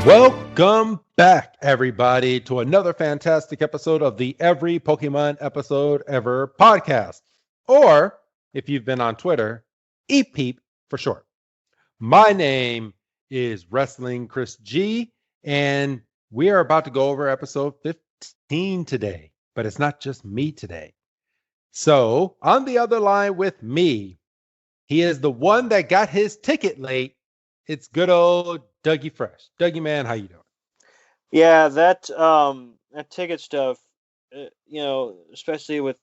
Welcome back, everybody, to another fantastic episode of the Every Pokemon Episode Ever podcast, or if you've been on Twitter, EPEEP for short. My name is Wrestling Chris G, and we are about to go over episode 15 today, but it's not just me today. So, on the other line with me, he is the one that got his ticket late. It's good old Dougie Fresh. Dougie, man, how you doing? Yeah, that ticket stuff, especially with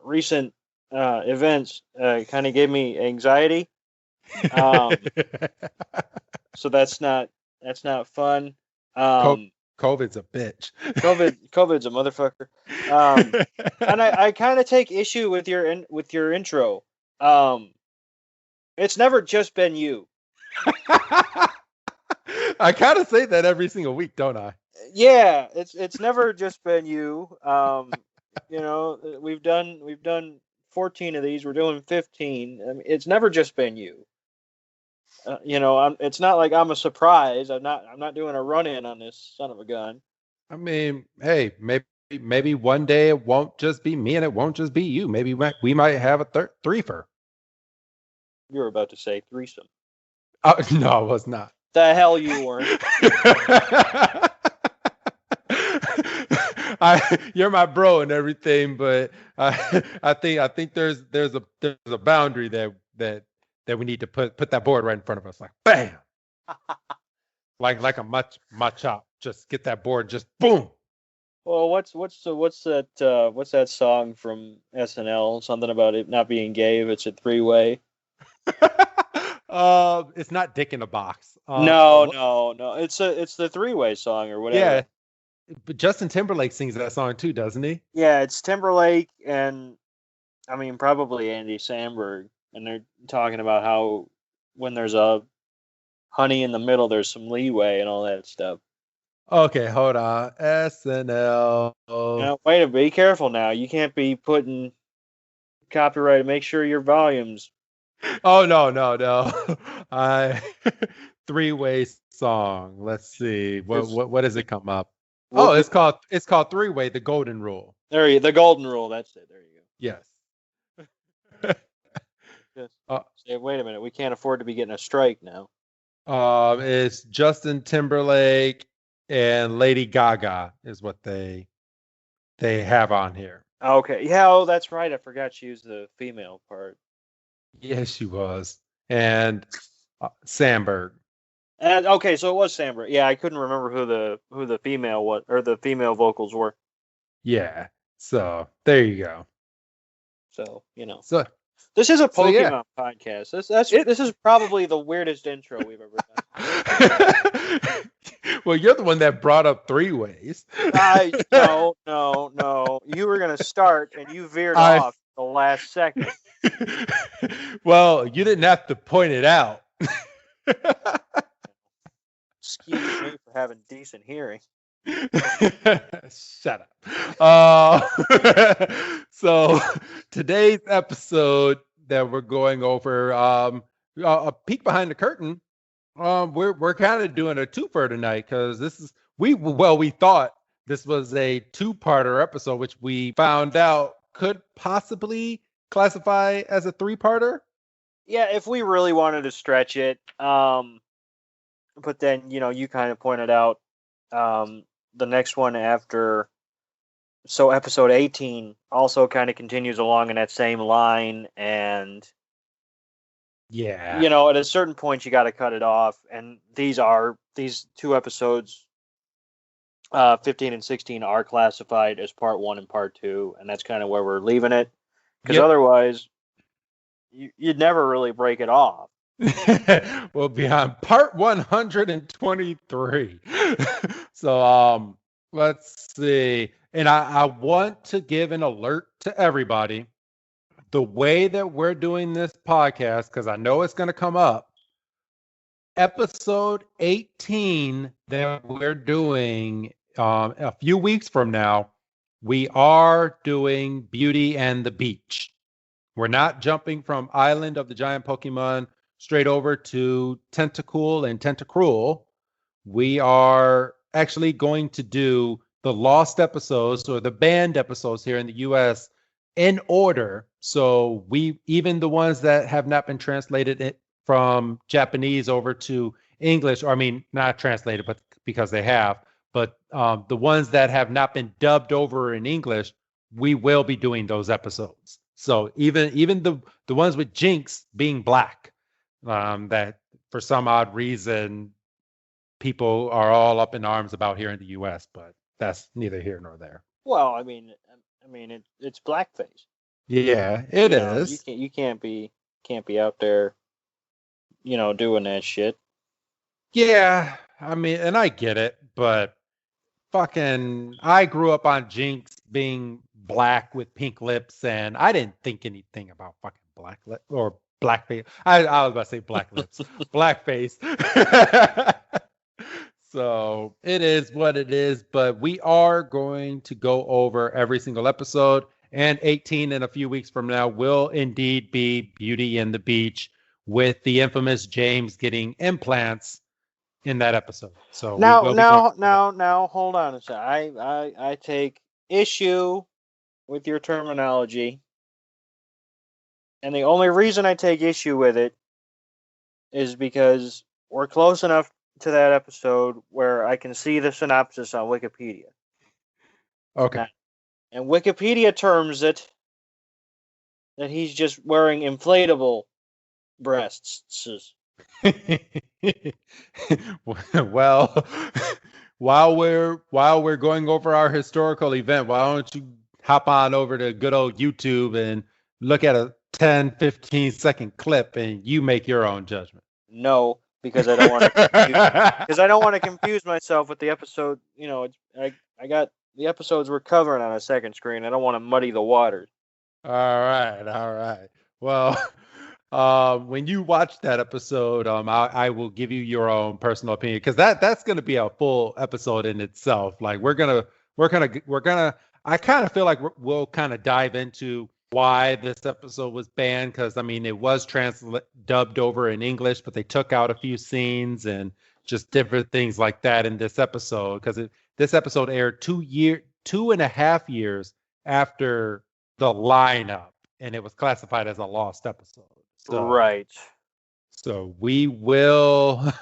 recent events, kind of gave me anxiety. So that's not fun. COVID's a bitch. COVID's a motherfucker. And I kind of take issue with your intro. It's never just been you. I kind of say that every single week, don't I? Yeah, it's never just been you. We've done 14 of these. We're doing 15. I mean, it's never just been you. It's not like I'm a surprise. I'm not doing a run-in on this son of a gun. I mean, hey, maybe one day it won't just be me and it won't just be you. Maybe we might have a threefer. You were about to say threesome. No, I was not. The hell you weren't. You're my bro and everything, but I think there's a boundary that we need to put that board right in front of us, like bam, like a Machop. Just get that board, just boom. Well, what's that song from SNL? Something about it not being gay if it's a three-way. It's not Dick in a Box. No. It's the three-way song or whatever. Yeah, but Justin Timberlake sings that song too, doesn't he? Yeah, it's Timberlake and I mean probably Andy Samberg, and they're talking about how when there's a honey in the middle, there's some leeway and all that stuff. Okay, hold on. SNL. Now, wait a minute. Be careful now. You can't be putting copyright. Make sure your volumes. Oh no. Three-way song. Let's see. What does it come up? Oh, it's called Three-Way, the Golden Rule. The Golden Rule. That's it. There you go. Yes. Say, wait a minute. We can't afford to be getting a strike now. It's Justin Timberlake and Lady Gaga is what they have on here. Okay. Yeah. Oh, that's right. I forgot she used the female part. Yes, she was. And Samberg. And okay, so it was Samberg. Yeah, I couldn't remember who the female was or the female vocals were. Yeah. So there you go. So So this is a Pokemon podcast. This is probably the weirdest intro we've ever done. Well, you're the one that brought up three ways. No. You were gonna start and you veered off the last second. Well, you didn't have to point it out. Excuse me for having decent hearing. Shut up. So today's episode that we're going over, a peek behind the curtain. We're kind of doing a twofer tonight because we thought this was a two-parter episode, which we found out could possibly classify as a three-parter. Yeah, if we really wanted to stretch it, but then you kind of pointed out the next one after, so episode 18 also kind of continues along in that same line, and yeah, at a certain point you got to cut it off, and these two episodes, 15 and 16, are classified as part 1 and part 2, and that's kind of where we're leaving it, because otherwise you'd never really break it off. We'll be on part 123. So let's see. And I want to give an alert to everybody. The way that we're doing this podcast, because I know it's going to come up, episode 18 that we're doing a few weeks from now, we are doing Beauty and the Beach. We're not jumping from Island of the Giant Pokemon straight over to Tentacool and Tentacruel. we are actually going to do the lost episodes or the banned episodes here in the US in order. So we, even the ones that have not been translated from Japanese over to English, or I mean, not translated, but because they have, but the ones that have not been dubbed over in English, we will be doing those episodes. So even the ones with Jinx being black, that for some odd reason people are all up in arms about here in the U.S., but that's neither here nor there. Well, I mean, it's blackface. Yeah, it You know, is. you can't be out there, doing that shit. Yeah, I mean, and I get it, but fucking, I grew up on Jinx being black with pink lips, and I didn't think anything about fucking black lip or blackface. I was about to say black lips, blackface. So it is what it is, but we are going to go over every single episode. And 18 in a few weeks from now will indeed be Beauty and the Beach with the infamous James getting implants in that episode. So Now, we will be going now, hold on a second. I take issue with your terminology, and the only reason I take issue with it is because we're close enough to that episode where I can see the synopsis on Wikipedia. Okay. Now, and Wikipedia terms it that he's just wearing inflatable breasts. Well, while we're going over our historical event, why don't you hop on over to good old YouTube and look at a 10-15 second clip and you make your own judgment. No, because I don't want to confuse myself with the episode. I got the episodes we're covering on a second screen. I don't want to muddy the waters. All right. Well, when you watch that episode, I will give you your own personal opinion because that's going to be a full episode in itself. Like we're gonna. I kind of feel like we'll kind of dive into why this episode was banned because I mean it was dubbed over in English, but they took out a few scenes and just different things like that in this episode because this episode aired 2.5 years after the lineup, and it was classified as a lost episode. Right. So we will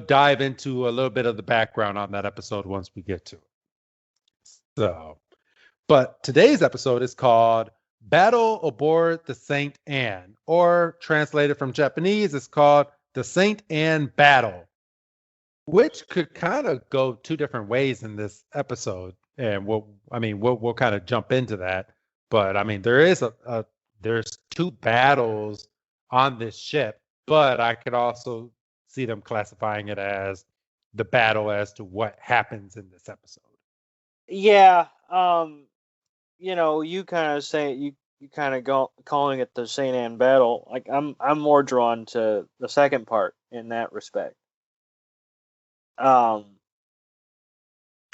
dive into a little bit of the background on that episode once we get to it. So, but today's episode is called Battle Aboard the Saint Anne, or translated from Japanese, it's called The Saint Anne Battle, which could kind of go two different ways in this episode. And we'll kind of jump into that. But I mean, there's two battles on this ship, but I could also see them classifying it as the battle as to what happens in this episode. Yeah. You kind of say you kind of go calling it the Saint Anne battle. Like I'm more drawn to the second part in that respect.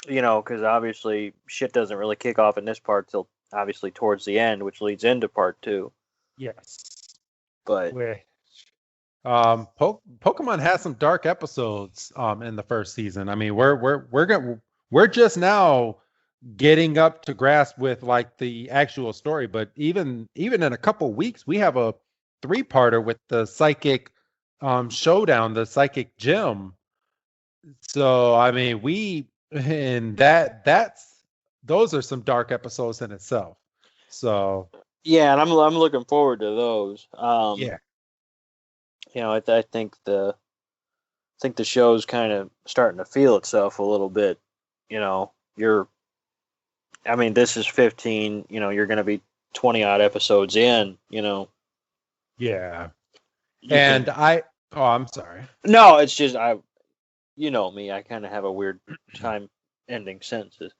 Because obviously shit doesn't really kick off in this part till obviously towards the end, which leads into part 2. Yes, but Pokemon has some dark episodes in the first season. I mean, we're just now getting up to grasp with like the actual story, but even in a couple weeks, we have a 3-parter with the psychic showdown, the psychic gym. So I mean, those are some dark episodes in itself. So yeah, and I'm looking forward to those. Yeah, I think the show's kind of starting to feel itself a little bit. This is 15. You're going to be 20 odd episodes in. Yeah, and I'm sorry. No, it's just me. I kind of have a weird time ending sentences.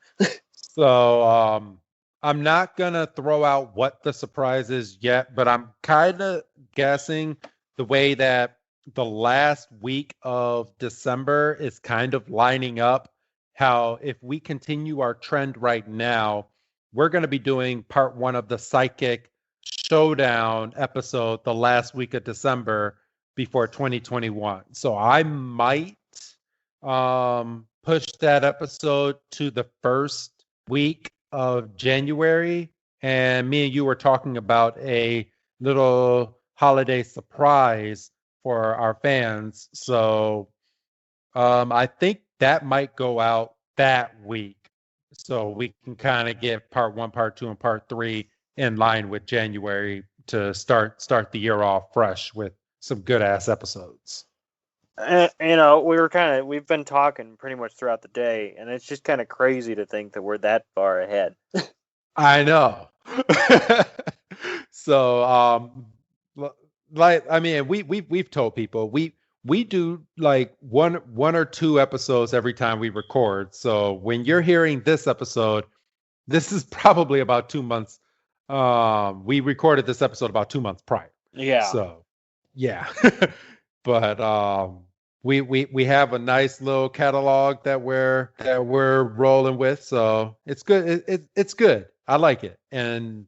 So I'm not gonna throw out what the surprise is yet, but I'm kind of guessing the way that the last week of December is kind of lining up. How if we continue our trend right now, we're going to be doing part 1 of the Psychic Showdown episode the last week of December before 2021. So I might pushed that episode to the first week of January, and me and you were talking about a little holiday surprise for our fans. So I think that might go out that week. So we can kind of get part 1, part 2, and part 3 in line with January to start the year off fresh with some good ass episodes. We've been talking pretty much throughout the day, and it's just kind of crazy to think that we're that far ahead. I know. So, we've told people we do like one or two episodes every time we record. So when you're hearing this episode, this is probably about 2 months. We recorded this episode about 2 months prior. Yeah. So, yeah. But we have a nice little catalog that we're rolling with. So it's good. It's good. I like it, and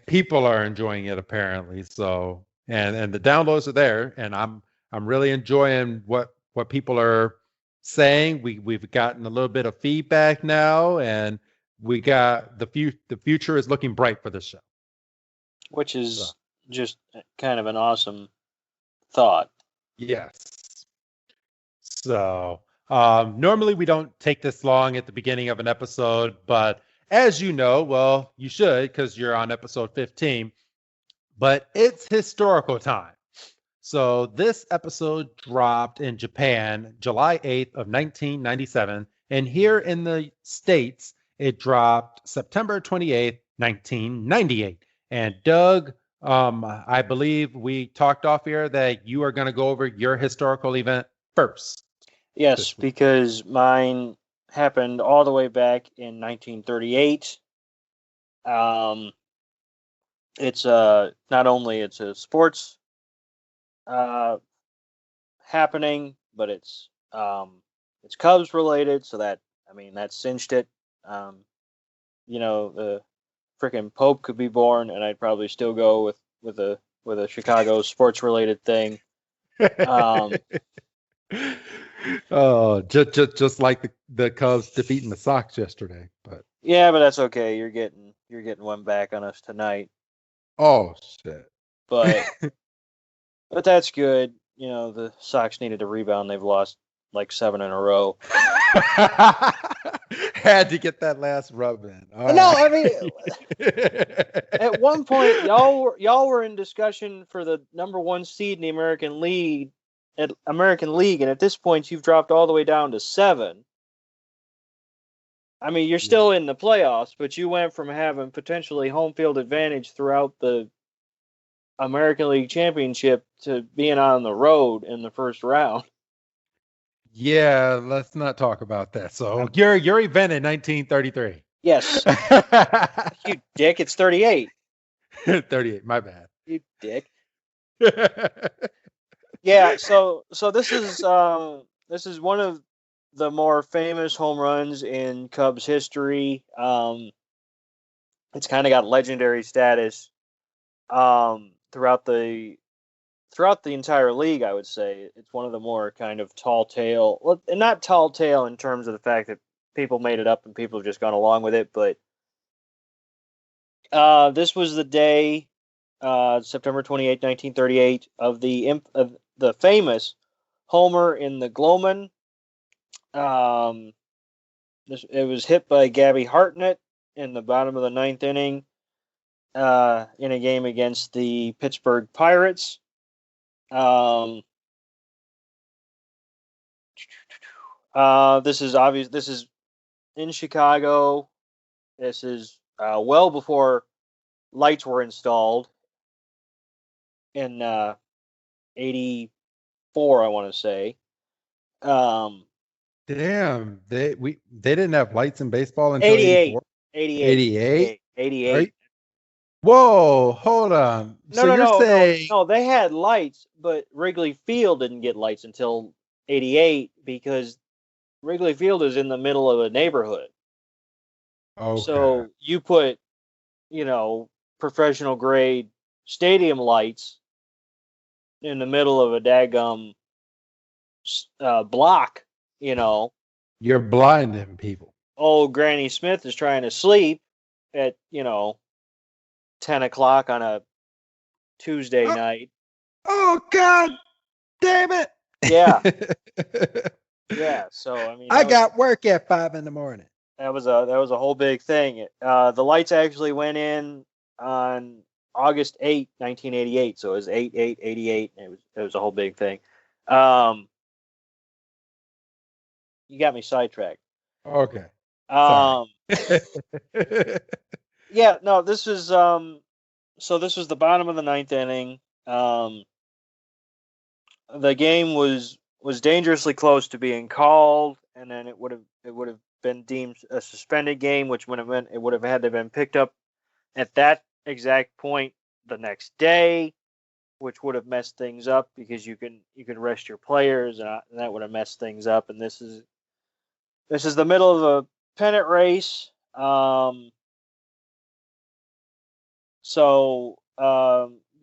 people are enjoying it apparently. So and the downloads are there, and I'm really enjoying what people are saying. We've gotten a little bit of feedback now, and we got the future is looking bright for this show, which is just kind of an awesome thought. Yes. So normally we don't take this long at the beginning of an episode, but as you know, well, you should because you're on episode 15, but it's historical time. So this episode dropped in Japan July 8th of 1997, and here in the States, it dropped September 28th, 1998. And Doug, I believe we talked off here that you are going to go over your historical event first. Yes, because mine happened all the way back in 1938. It's not only it's a sports happening, but it's Cubs related, so that cinched it. The freaking Pope could be born, and I'd probably still go with a Chicago sports related thing. Oh, just like the Cubs defeating the Sox yesterday, but yeah, but that's okay. You're getting one back on us tonight. Oh shit! But that's good. The Sox needed a rebound. They've lost like 7 in a row. Had to get that last rub in. I mean, at one point, y'all were in discussion for the number 1 seed in the American League, and at this point, you've dropped all the way down to 7. I mean, you're still in the playoffs, but you went from having potentially home field advantage throughout the American League Championship to being on the road in the first round. Yeah, let's not talk about that. So your event in 1933. Yes. You dick, it's 38. 38, my bad. You dick. Yeah, so this is one of the more famous home runs in Cubs history. It's kind of got legendary status throughout the entire league, I would say. It's one of the more kind of tall tale, well, not tall tale in terms of the fact that people made it up and people have just gone along with it, but this was the day, September 28, 1938, of the famous homer in the Gloman. It was hit by Gabby Hartnett in the bottom of the 9th inning in a game against the Pittsburgh Pirates. This is obvious. This is in Chicago. This is well before lights were installed in 84, I want to say. Damn, they didn't have lights in baseball until 88. 88. Right? Whoa, hold on. No, they had lights, but Wrigley Field didn't get lights until 88 because Wrigley Field is in the middle of a neighborhood. Okay. So you put, professional grade stadium lights in the middle of a daggum block, You're blinding people. Old Granny Smith is trying to sleep at 10 o'clock on a Tuesday night. Oh God, damn it! Yeah. Yeah. So I mean, I got work at 5 a.m. That was a whole big thing. The lights actually went in on August 8, 1988. So it was 8/8/88. It was a whole big thing. You got me sidetracked. Okay. Yeah, no, this is so this was the bottom of the ninth inning. The game was dangerously close to being called, and then it would have been deemed a suspended game, which would have meant it would have had to have been picked up at that exact point the next day, which would have messed things up because you can rest your players, and that would have messed things up. And this is the middle of a pennant race. So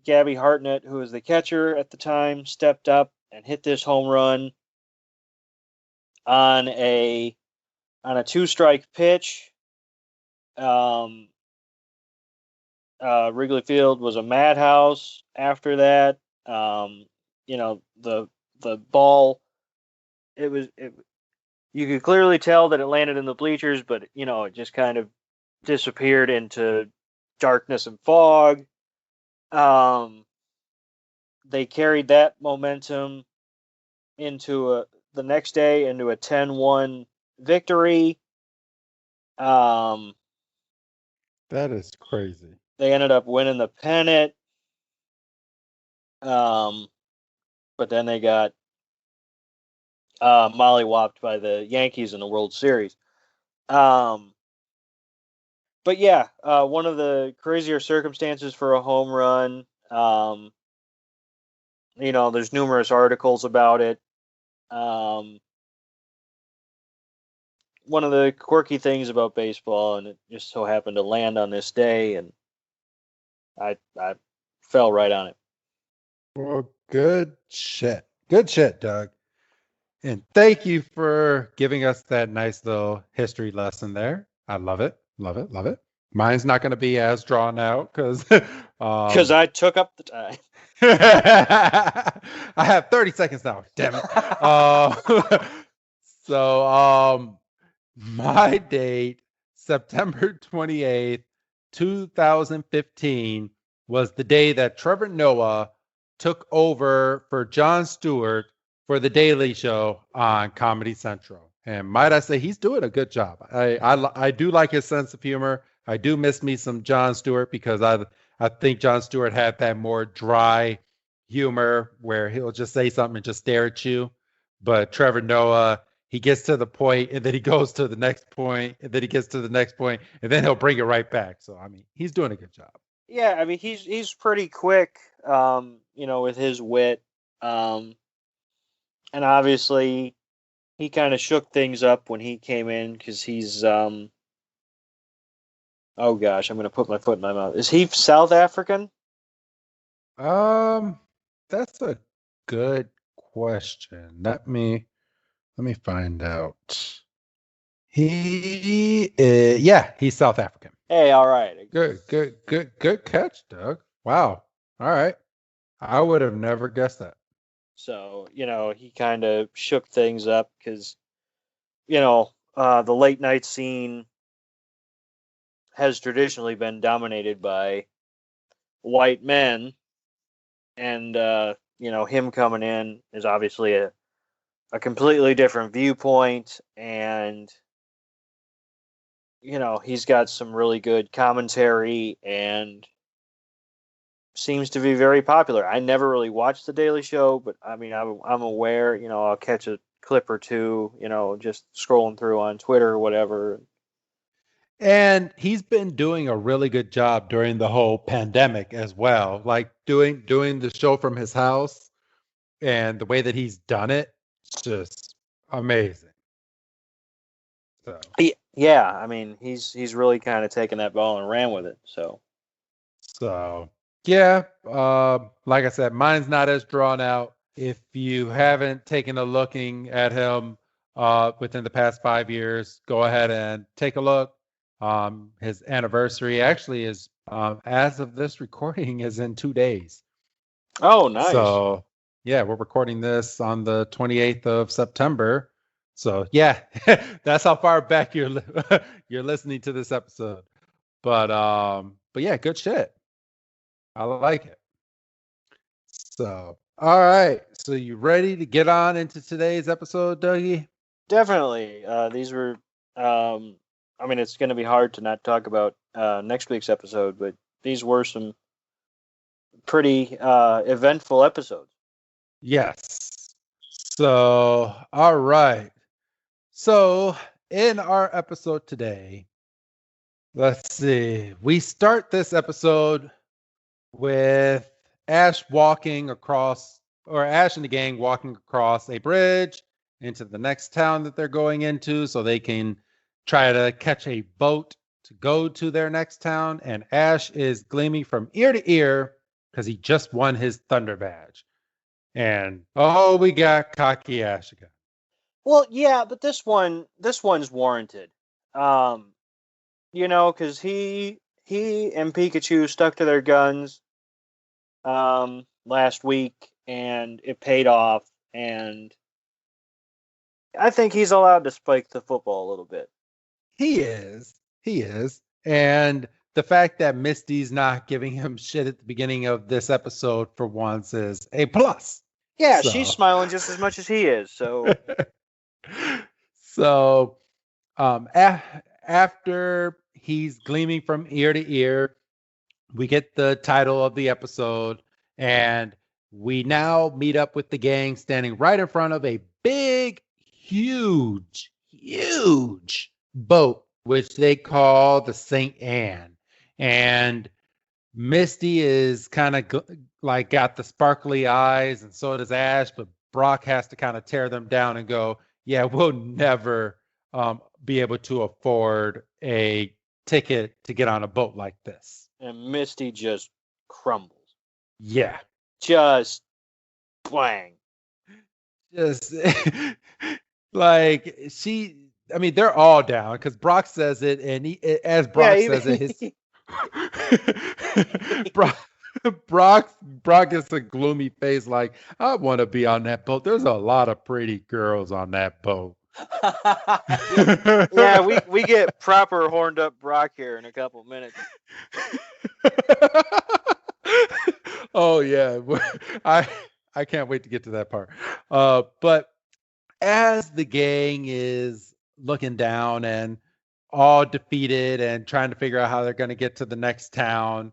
Gabby Hartnett, who was the catcher at the time, stepped up and hit this home run on a 2-strike pitch. Wrigley Field was a madhouse after that. The ball, you could clearly tell that it landed in the bleachers, but it just kind of disappeared into darkness and fog. They carried that momentum into the next day into a 10-1 victory. That is crazy. They ended up winning the pennant. But then they got mollywopped by the Yankees in the World Series. But yeah, one of the crazier circumstances for a home run. There's numerous articles about it. One of the quirky things about baseball, and it just so happened to land on this day, and I fell right on it. Well, good shit. Good shit, Doug. And thank you for giving us that nice little history lesson there. I love it. Love it. Love it. Mine's not going to be as drawn out because I took up the time. I have 30 seconds now. Damn it. So my date, September 28th, 2015, was the day that Trevor Noah took over for Jon Stewart for The Daily Show on Comedy Central. And might I say, he's doing a good job. I do like his sense of humor. I do miss me some Jon Stewart because I think Jon Stewart had that more dry humor where he'll just say something and just stare at you. But Trevor Noah, he gets to the point and then he goes to the next point and then he gets to the next point and then he'll bring it right back. So, I mean, he's doing a good job. Yeah, I mean, he's pretty quick, with his wit. And obviously he kind of shook things up when he came in because he's, oh gosh, I'm going to put my foot in my mouth. Is he South African? That's a good question. Let me find out. Yeah, he's South African. Hey, all right. Good catch, Doug. Wow. All right. I would have never guessed that. So, he kind of shook things up because, the late night scene has traditionally been dominated by white men. And, him coming in is obviously a completely different viewpoint. And, he's got some really good commentary and seems to be very popular. I never really watched The Daily Show, but I mean, I'm aware, I'll catch a clip or two, just scrolling through on Twitter or whatever. And he's been doing a really good job during the whole pandemic as well, like doing the show from his house, and the way that he's done it, it's just amazing. So yeah, I mean, he's really kind of taken that ball and ran with it. So yeah, like I said, mine's not as drawn out. If you haven't taken a looking at him, within the past 5 years. Go ahead and take a look. His anniversary actually is, as of this recording, is in 2 days. Oh, nice. So, yeah, we're recording this on the 28th of September. So, yeah, that's how far back you're listening to this episode. But yeah, good shit. I like it. So, all right. So, you ready to get on into today's episode, Dougie? Definitely. These were, I mean, it's going to be hard to not talk about next week's episode, but these were some pretty eventful episodes. Yes. So, all right. So, in our episode today, let's see. We start this episode with Ash Ash and the gang walking across a bridge into the next town that they're going into so they can try to catch a boat to go to their next town. And Ash is gleaming from ear to ear because he just won his Thunder Badge. And we got cocky Ash again. Well, yeah, but this one's warranted. Because he and Pikachu stuck to their guns last week, and it paid off. And I think he's allowed to spike the football a little bit. He is. And the fact that Misty's not giving him shit at the beginning of this episode for once is a plus. Yeah, she's smiling just as much as he is. So, so after he's gleaming from ear to ear, we get the title of the episode, and we now meet up with the gang standing right in front of a big, huge boat, which they call the St. Anne. And Misty is kind of got the sparkly eyes, and so does Ash, but Brock has to kind of tear them down and go, yeah, we'll never be able to afford a ticket to get on a boat like this. And Misty just crumbles. Yeah. Just bang. Just they're all down because Brock says it, and as Brock says it, Brock gets a gloomy face like, I want to be on that boat. There's a lot of pretty girls on that boat. Yeah, we get proper horned up Brock here in a couple minutes. Oh yeah, I can't wait to get to that part. But as the gang is looking down and all defeated and trying to figure out how they're going to get to the next town,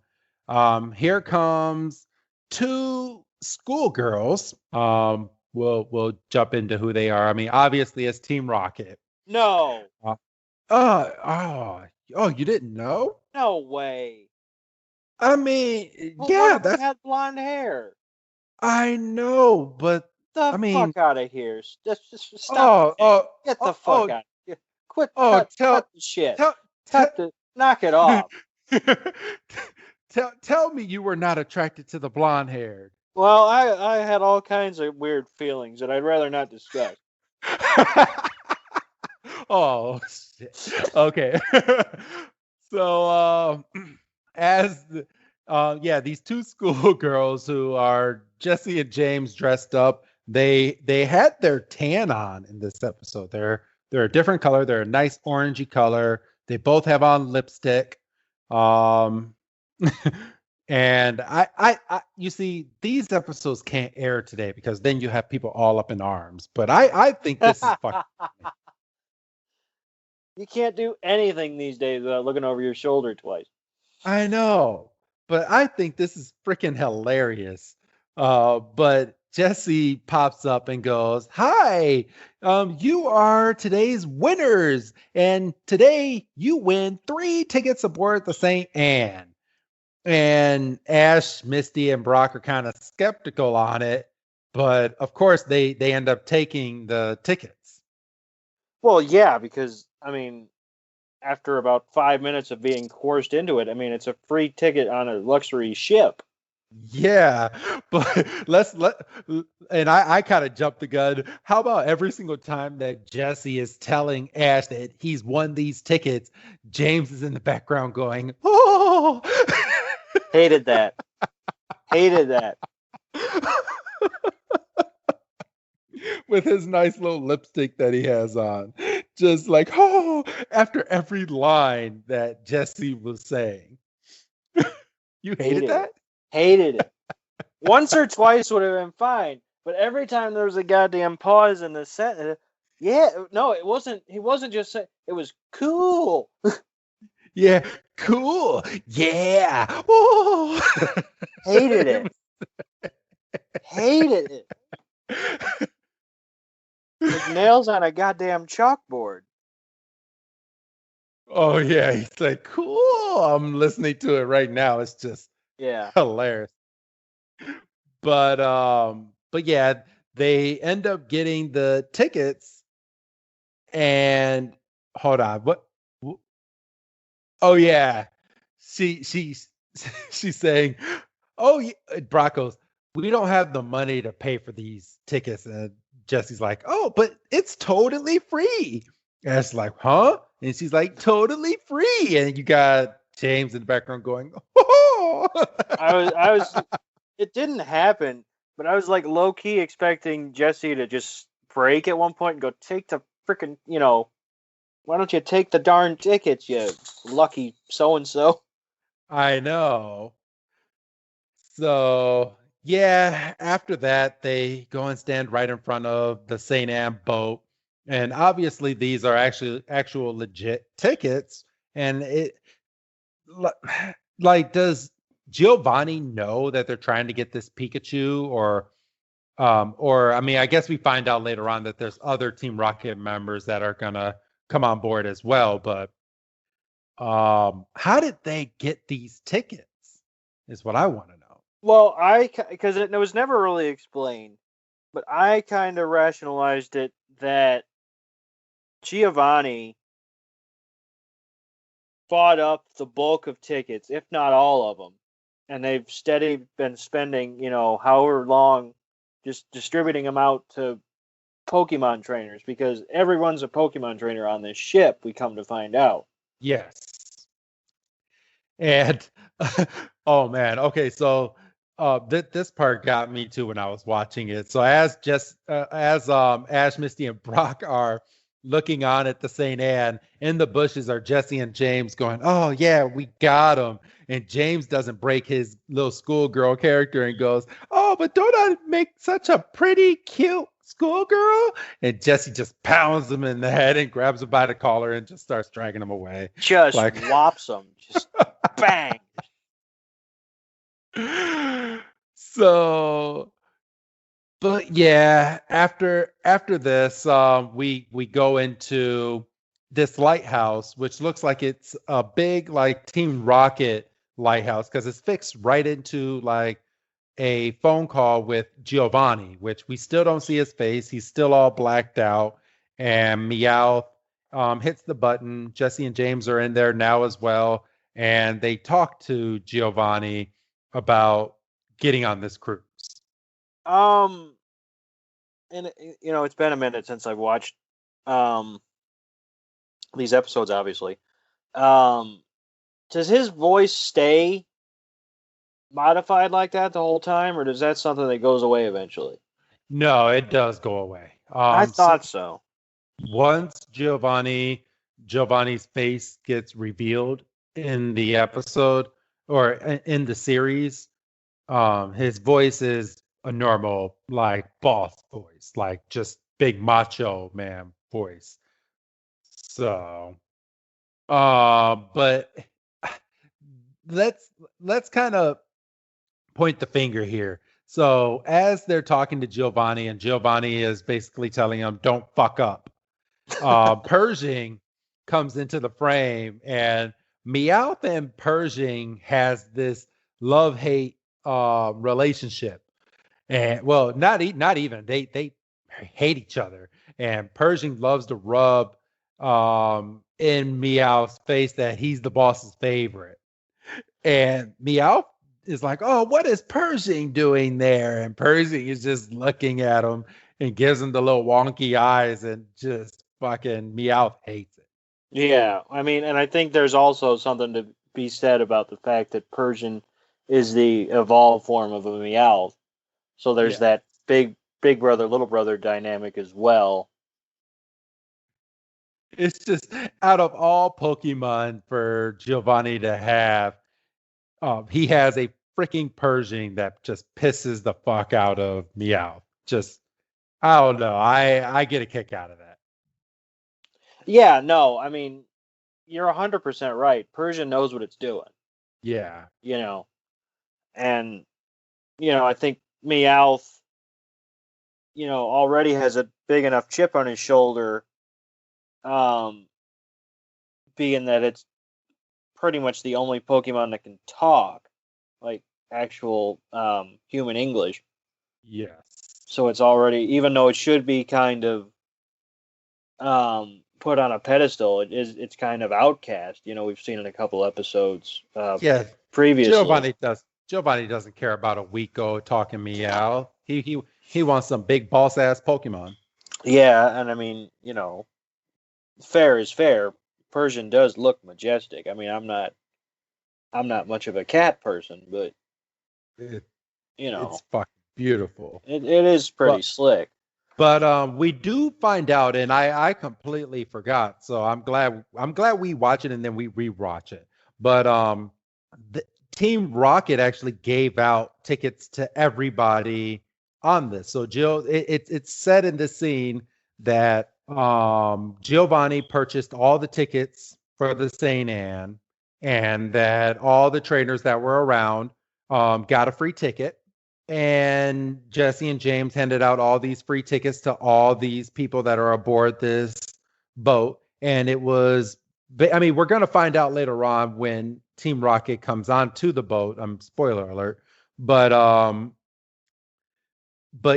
here comes two schoolgirls. We'll jump into who they are. I mean, obviously, it's Team Rocket. No. You didn't know? No way. I mean, yeah, that's had blonde hair. I know, but fuck out of here! Just stop. Get the fuck out. Quit. Cut the shit. Knock it off. Tell me you were not attracted to the blonde haired. Well, I had all kinds of weird feelings that I'd rather not discuss. Oh shit. Okay. So these two schoolgirls who are Jesse and James dressed up, they had their tan on in this episode. They're a different color. They're a nice orangey color. They both have on lipstick. And I you see, these episodes can't air today because then you have people all up in arms. But I think this is fucking funny. You can't do anything these days without looking over your shoulder twice. I know, but I think this is freaking hilarious. But Jesse pops up and goes, "Hi, you are today's winners, and today you win 3 tickets aboard the St. Anne." And Ash, Misty, and Brock are kind of skeptical on it, but of course they end up taking the tickets. Well, yeah, because I mean, after about 5 minutes of being coerced into it, I mean, it's a free ticket on a luxury ship. Yeah, but and I kind of jumped the gun. How about every single time that Jesse is telling Ash that he's won these tickets, James is in the background going, "Oh!" Hated that. Hated that. with his nice little lipstick that he has on, just like, "Oh!" after every line that Jesse was saying. You hated Hated that? it. Hated it. Once or twice would have been fine, but every time there was a goddamn pause in the sentence, yeah, no, it wasn't. He wasn't just saying. It was cool. Yeah, cool. Yeah. Oh. Hated it. Hated it. Like nails on a goddamn chalkboard. Oh yeah, he's like, cool. I'm listening to it right now. It's just Yeah. hilarious. But yeah, they end up getting the tickets and hold on. Oh yeah. She's she's saying, "Oh yeah, Brock goes, we don't have the money to pay for these tickets." And Jesse's like, "Oh, but it's totally free." And it's like, "Huh?" And she's like, "Totally free." And you got James in the background going, "Oh." I was. It didn't happen, but I was like low key expecting Jesse to just break at one point and go take the freaking, why don't you take the darn tickets, you lucky so and so. I know. So yeah, after that, they go and stand right in front of the St. Anne boat. And obviously these are actually actual legit tickets. And it li- like does Giovanni know that they're trying to get this Pikachu or I mean I guess we find out later on that there's other Team Rocket members that are gonna come on board as well, but how did they get these tickets is what I want to know. Well, because it was never really explained, but I kind of rationalized it that Giovanni bought up the bulk of tickets, if not all of them, and they've steady been spending, however long, just distributing them out to Pokemon trainers because everyone's a Pokemon trainer on this ship. We come to find out. Yes. And oh man, okay, so this part got me too when I was watching it. So as Ash, Misty, and Brock are looking on at the St. Anne, in the bushes are Jesse and James going, "Oh yeah, we got him." And James doesn't break his little schoolgirl character and goes, "Oh, but don't I make such a pretty, cute schoolgirl?" And Jesse just pounds him in the head and grabs him by the collar and just starts dragging him away. Just Like whops them. Just bang. so but yeah, after this we go into this lighthouse which looks like it's a big like Team Rocket lighthouse because it's fixed right into like a phone call with Giovanni, which we still don't see his face. He's still all blacked out. And Meowth hits the button. Jesse and James are in there now as well. And they talk to Giovanni about getting on this cruise. Um, and it's been a minute since I've watched um these episodes. Obviously, um, does his voice stay modified like that the whole time, or does that something that goes away eventually? No, it does go away. I thought so. Once Giovanni's face gets revealed in the episode or in the series, his voice is a normal like boss voice, like just big macho man voice. So but let's let's kind of point the finger here. So as they're talking to Giovanni and Giovanni is basically telling him don't fuck up, Pershing comes into the frame, and Meowth and Pershing has this love hate relationship, and well, not even they hate each other, and Pershing loves to rub in Meowth's face that he's the boss's favorite, and Meowth is like, "Oh, what is Pershing doing there?" And Pershing is just looking at him and gives him the little wonky eyes, and just fucking Meowth hates it. Yeah, I mean, and I think there's also something to be said about the fact that Persian is the evolved form of a Meowth. So there's Yeah. that big brother, little brother dynamic as well. It's just out of all Pokemon for Giovanni to have, he has a freaking Pershing that just pisses the fuck out of Meowth. Just, I don't know. I get a kick out of that. Yeah, no, I mean, you're 100% right. Persian knows what it's doing, Yeah. you know. And I think Meowth, already has a big enough chip on his shoulder, um being that it's pretty much the only Pokemon that can talk, like actual human English. Yes. So it's already, even though it should be kind of put on a pedestal, it's kind of outcast. We've seen in a couple episodes Yeah. previously. Giovanni doesn't care about a Weeko talking Meow. He wants some big boss ass Pokemon. Yeah, and I mean, fair is fair. Persian does look majestic. I mean, I'm not much of a cat person, but It, you know, it's fucking beautiful. it is pretty But slick. we do find out, and I completely forgot. So I'm glad we watch it and then we rewatch it. But the, Team Rocket actually gave out tickets to everybody on this. So it's said in this scene that Giovanni purchased all the tickets for the Saint Anne, and that all the trainers that were around got a free ticket, and Jesse and James handed out all these free tickets to all these people that are aboard this boat. And it was, I mean, we're going to find out later on when Team Rocket comes onto the boat. Spoiler alert. But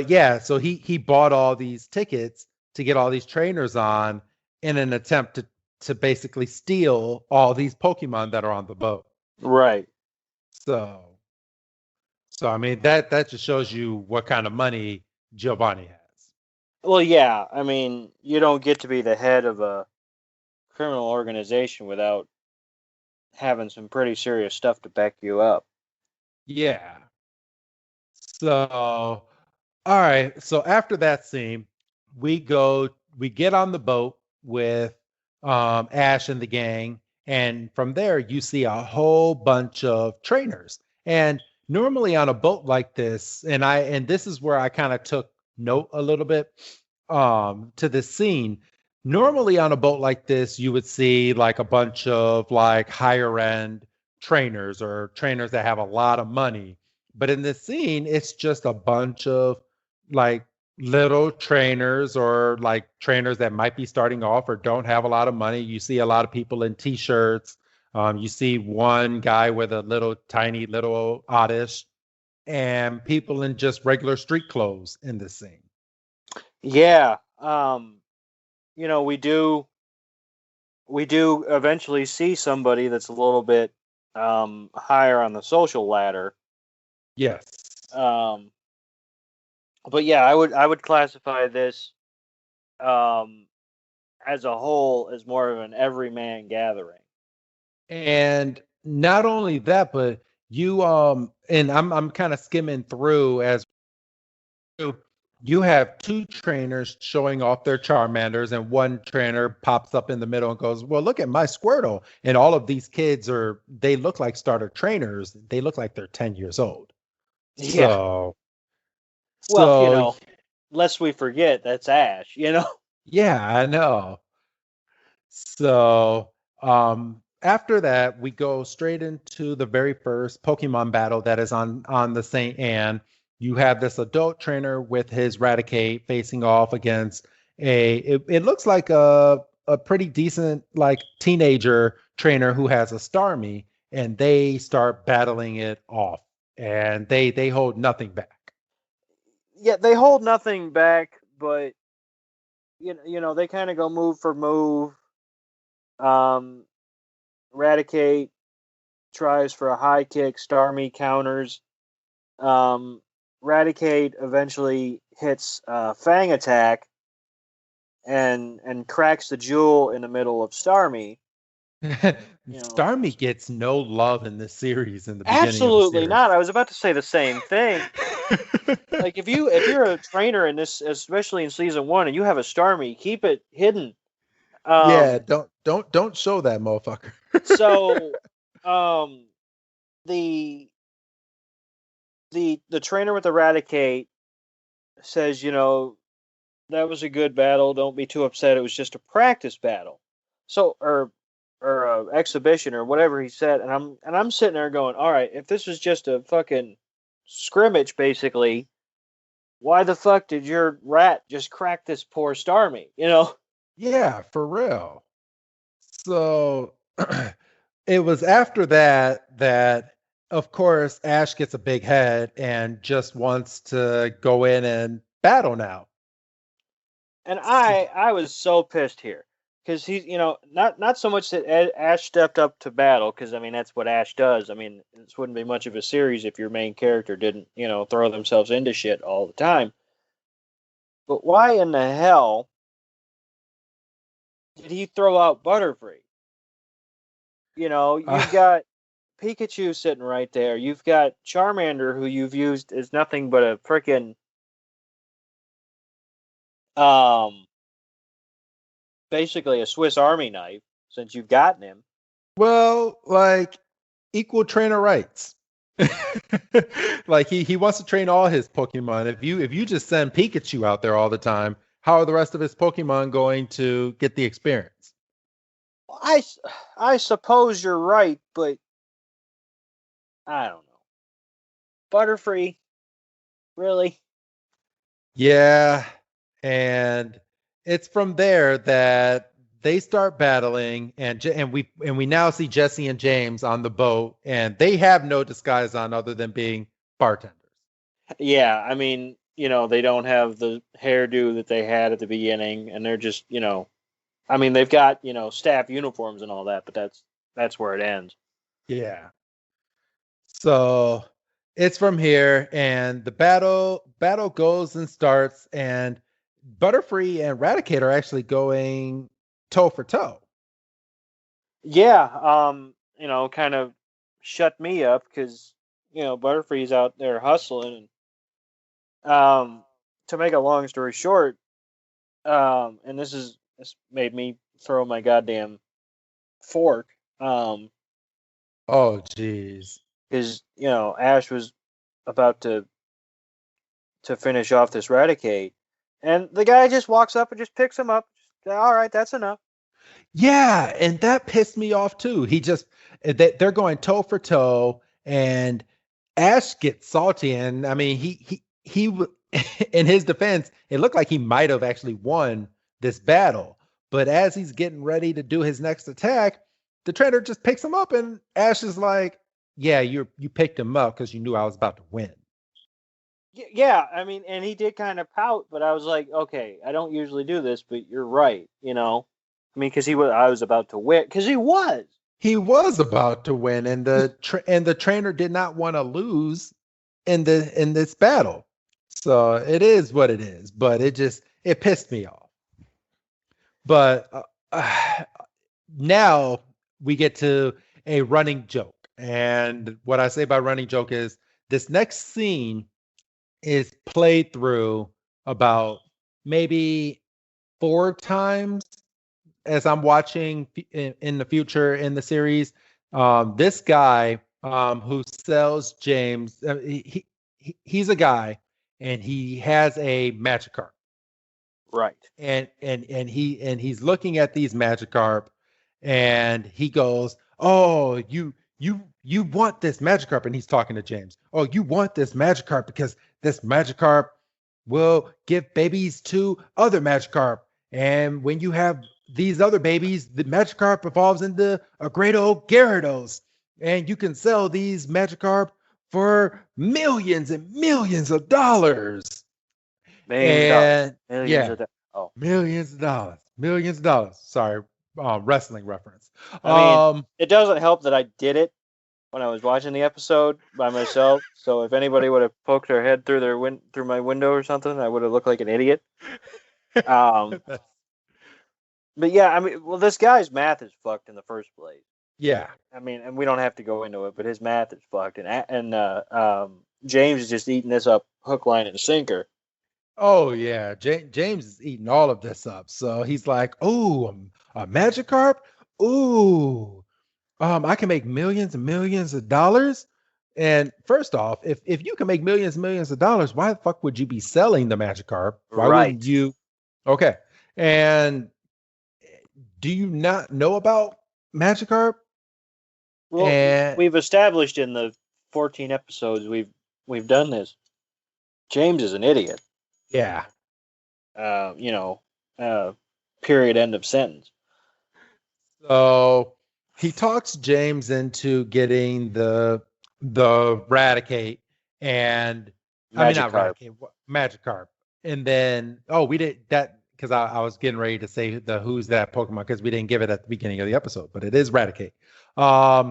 yeah, so he bought all these tickets to get all these trainers on in an attempt to basically steal all these Pokemon that are on the boat. Right. So So I mean that just shows you what kind of money Giovanni has. Well, yeah. I mean, you don't get to be the head of a criminal organization without having some pretty serious stuff to back you up. Yeah. So all right. So after that scene, we get on the boat with Ash and the gang, and from there you see a whole bunch of trainers. And normally on a boat like this, and this is where I kind of took note a little bit to this scene. Normally on a boat like this, you would see like a bunch of like higher end trainers or trainers that have a lot of money. But in this scene, it's just a bunch of like little trainers or like trainers that might be starting off or don't have a lot of money. You see a lot of people in t-shirts. You see one guy with a little tiny little oddish, and people in just regular street clothes in this scene. Yeah. We do eventually see somebody that's a little bit higher on the social ladder. Yes. Um, but yeah, I would classify this um, as a whole as more of an everyman gathering. And not only that, but you and I'm kind of skimming through as you have two trainers showing off their Charmanders, and one trainer pops up in the middle and goes, "Well, look at my Squirtle." And all of these kids they look like starter trainers. They look like they're 10 years old. Yeah. So, Well, so lest we forget that's Ash. yeah, I know. So, after that, we go straight into the very first Pokemon battle that is on the Saint Anne. You have this adult trainer with his Raticate facing off against it looks like a pretty decent like teenager trainer who has a Starmie, and they start battling it off, and they hold nothing back. Yeah, they hold nothing back, but they kind of go move for move. Um, Eradicate. tries for a high kick. Starmie counters. Raticate eventually hits Fang attack and cracks the jewel in the middle of Starmie. Starmie gets no love in this series in the beginning of the Absolutely series. not. I was about to say the same thing. Like if you're a trainer in this, especially in season 1, and you have a Starmie, keep it hidden. Yeah, don't show that motherfucker. So, the trainer with Eradicate says, that was a good battle. Don't be too upset. It was just a practice battle. So, or exhibition or whatever he said, and I'm sitting there going, all right, if this was just a fucking scrimmage, basically, why the fuck did your rat just crack this poor Starmie? Yeah, for real. So it was after that, of course, Ash gets a big head and just wants to go in and battle now. And I was so pissed here because he's not so much that Ash stepped up to battle, because I mean that's what Ash does. I mean, this wouldn't be much of a series if your main character didn't throw themselves into shit all the time. But why in the hell did he throw out Butterfree? You've got Pikachu sitting right there. You've got Charmander, who you've used as nothing but a freaking basically a Swiss Army knife since you've gotten him. Well, like equal trainer rights. Like he wants to train all his Pokemon. If you just send Pikachu out there all the time, how are the rest of his Pokemon going to get the experience? I suppose you're right, but I don't know. Butterfree, really? Yeah, and it's from there that they start battling, and we now see Jesse and James on the boat, and they have no disguise on other than being bartenders. Yeah, I mean, they don't have the hairdo that they had at the beginning, and they're just, I mean, they've got, staff uniforms and all that, but that's where it ends. Yeah. So it's from here, and the battle goes and starts, and Butterfree and Raticate are actually going toe for toe. Yeah, kind of shut me up because Butterfree's out there hustling. To make a long story short, and this made me throw my goddamn fork. Oh, jeez. Because Ash was about to finish off this Raticate, and the guy just walks up and just picks him up. All right, that's enough. Yeah, and that pissed me off too. They're going toe for toe, and Ash gets salty, and I mean he in his defense, it looked like he might have actually won this battle, but as he's getting ready to do his next attack, the trainer just picks him up, and Ash is like, "Yeah, you picked him up because you knew I was about to win." Yeah, I mean, and he did kind of pout, but I was like, okay, I don't usually do this, but you're right, I mean, because I was about to win, because he was. He was about to win, and the trainer did not want to lose in this battle. So it is what it is, but it pissed me off. But now we get to a running joke, and what I say by running joke is this next scene is played through about maybe 4 times as I'm watching in the future in the series. This guy who sells James, he's a guy, and he has a Magikarp. Right. And he's looking at these Magikarp, and he goes, "Oh, you want this Magikarp?" And he's talking to James. "Oh, you want this Magikarp because this Magikarp will give babies to other Magikarp, and when you have these other babies, the Magikarp evolves into a great old Gyarados, and you can sell these Magikarp for millions and millions of dollars." Millions Millions of dollars. Sorry, wrestling reference. I mean, it doesn't help that I did it when I was watching the episode by myself. So if anybody would have poked their head through my window or something, I would have looked like an idiot. Um, but yeah, I mean, well, this guy's math is fucked in the first place. Yeah. I mean, and we don't have to go into it, but his math is fucked, and James is just eating this up hook, line, and sinker. Oh yeah, James is eating all of this up. So he's like, "Oh, a Magikarp. Ooh, I can make millions and millions of dollars." And first off, if you can make millions and millions of dollars, why the fuck would you be selling the Magikarp? Why wouldn't Right. you? Okay. And do you not know about Magikarp? Well, And we've established in the 14 episodes we've done this. James is an idiot. yeah, You know, period. End of sentence. so he talks James into getting the Raticate, and I mean not Magikarp. Raticate, Magikarp. And then we did that because I was getting ready to say the who's that Pokemon because we didn't give it at the beginning of the episode, but it is Raticate.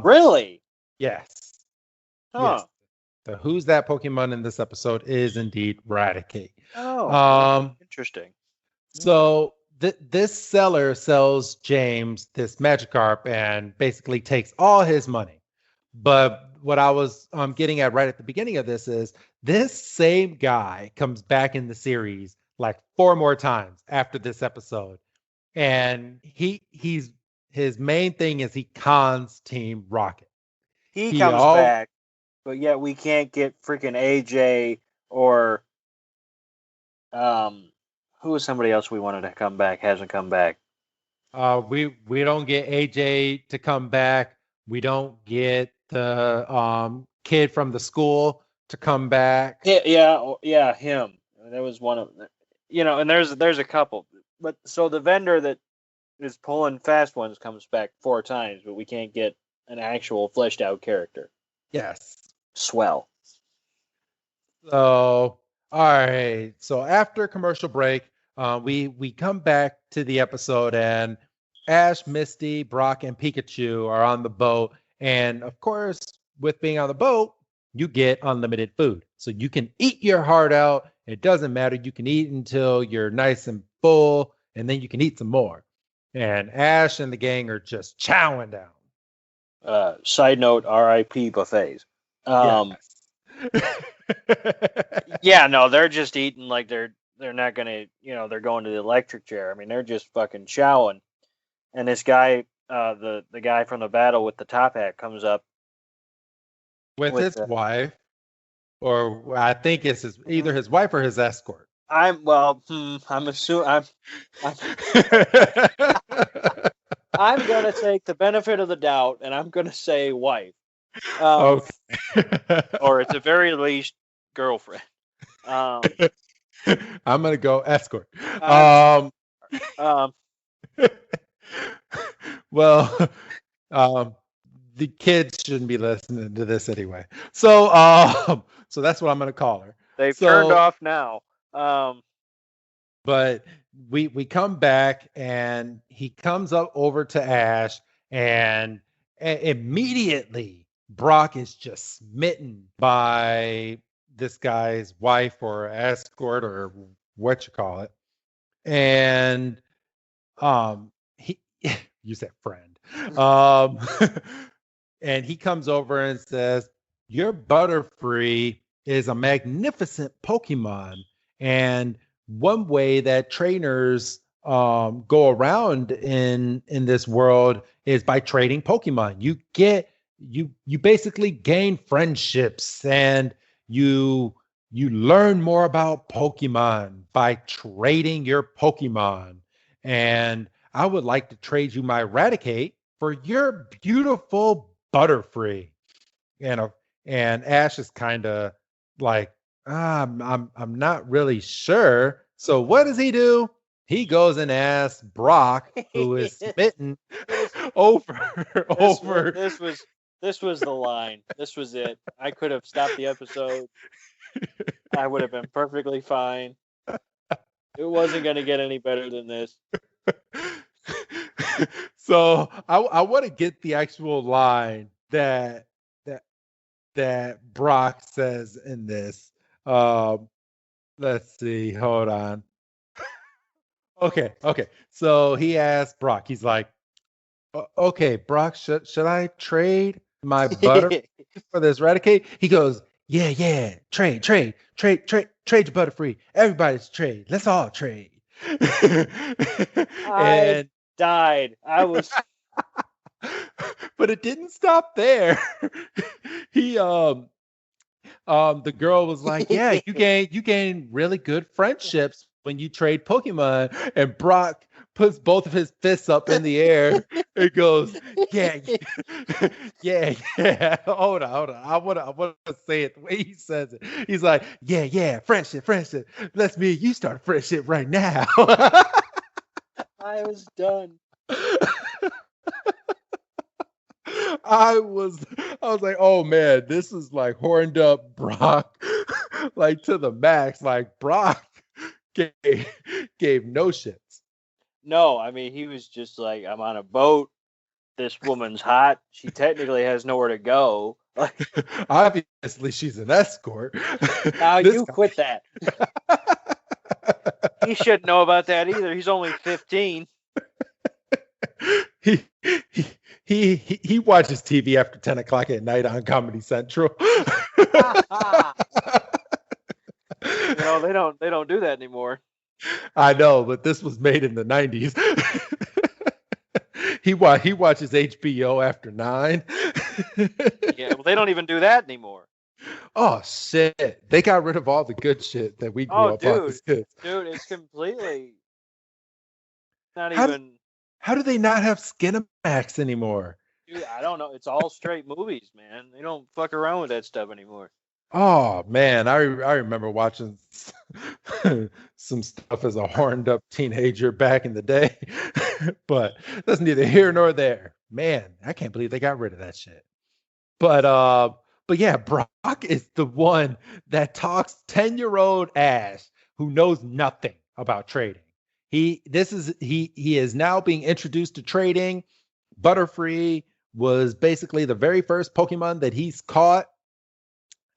Really? Yes. Huh. Yes. The who's that Pokemon in this episode is indeed Raticate. Oh, interesting. So this seller sells James this Magikarp and basically takes all his money. But what I was getting at right at the beginning of this is this same guy comes back in the series like 4 more times after this episode, and he's his main thing is he cons Team Rocket. He He comes all back, but yet we can't get freaking AJ or who is somebody else we wanted to come back hasn't come back. we don't get AJ to come back. We don't get the kid from the school to come back. Yeah, him. There was one of and there's a couple. But so the vendor that is pulling fast ones comes back 4 times, but we can't get an actual fleshed out character. Yes. Swell. So all right. So after commercial break, we come back to the episode, and Ash, Misty, Brock, and Pikachu are on the boat, and of course, with being on the boat, you get unlimited food, so you can eat your heart out. It doesn't matter. You can eat until you're nice and full, and then you can eat some more. And Ash and the gang are just chowing down. Side note: R.I.P. buffets. Yes. Yeah, no, they're just eating like they're not gonna, they're going to the electric chair. I mean, they're just fucking chowing. And this guy, the guy from the battle with the top hat, comes up with his wife, or I think it's either his wife or his escort. I'm assuming I'm gonna take the benefit of the doubt, and I'm gonna say wife. Okay. Or at the very least, girlfriend. I'm gonna go escort. Well, the kids shouldn't be listening to this anyway. So that's what I'm gonna call her. They've turned off now. But we come back, and he comes up over to Ash, and immediately Brock is just smitten by this guy's wife or escort or what you call it. And he you said friend. And he comes over and says, "Your Butterfree is a magnificent Pokemon, and one way that trainers go around in this world is by trading Pokemon. You basically gain friendships, and you learn more about Pokemon by trading your Pokemon. And I would like to trade you my Raticate for your beautiful Butterfree." And Ash is kind of like, I'm not really sure. So what does he do? He goes and asks Brock, who is smitten over. This was the line. This was it. I could have stopped the episode. I would have been perfectly fine. It wasn't going to get any better than this. So I want to get the actual line that that Brock says in this. Let's see. Hold on. Okay. So he asked Brock. He's like, "Okay, Brock, should I trade my butter for this Raticate?" He goes, "Yeah. Trade your Butterfree. Everybody's trade. Let's all trade." I died. I was. But it didn't stop there. He the girl was like, "Yeah, you gain really good friendships when you trade Pokemon." And Brock puts both of his fists up in the air and goes, "Yeah, yeah. Hold on. I wanna say it the way he says it. He's like, "Yeah, friendship. Let's me and you start a friendship right now." I was done. I was like, "Oh man, this is like horned up Brock, like to the max." Like Brock gave no shits. No, I mean, he was just like, I'm on a boat. This woman's hot. She technically has nowhere to go. Like, obviously, she's an escort. Now you quit that. He shouldn't know about that either. He's only 15. He watches TV after 10 o'clock at night on Comedy Central. They don't do that anymore. I know, but this was made in the 90s. He watches HBO after 9. Yeah, well, they don't even do that anymore. Oh shit! They got rid of all the good shit that we grew up on as kids. Dude, it's completely not how even. How do they not have Skinamax anymore? Dude, I don't know. It's all straight movies, man. They don't fuck around with that stuff anymore. Oh man, I remember watching some stuff as a horned up teenager back in the day, but that's neither here nor there. Man, I can't believe they got rid of that shit. But yeah, Brock is the one that talks 10-year-old Ash who knows nothing about trading. He is now being introduced to trading. Butterfree was basically the very first Pokemon that he's caught.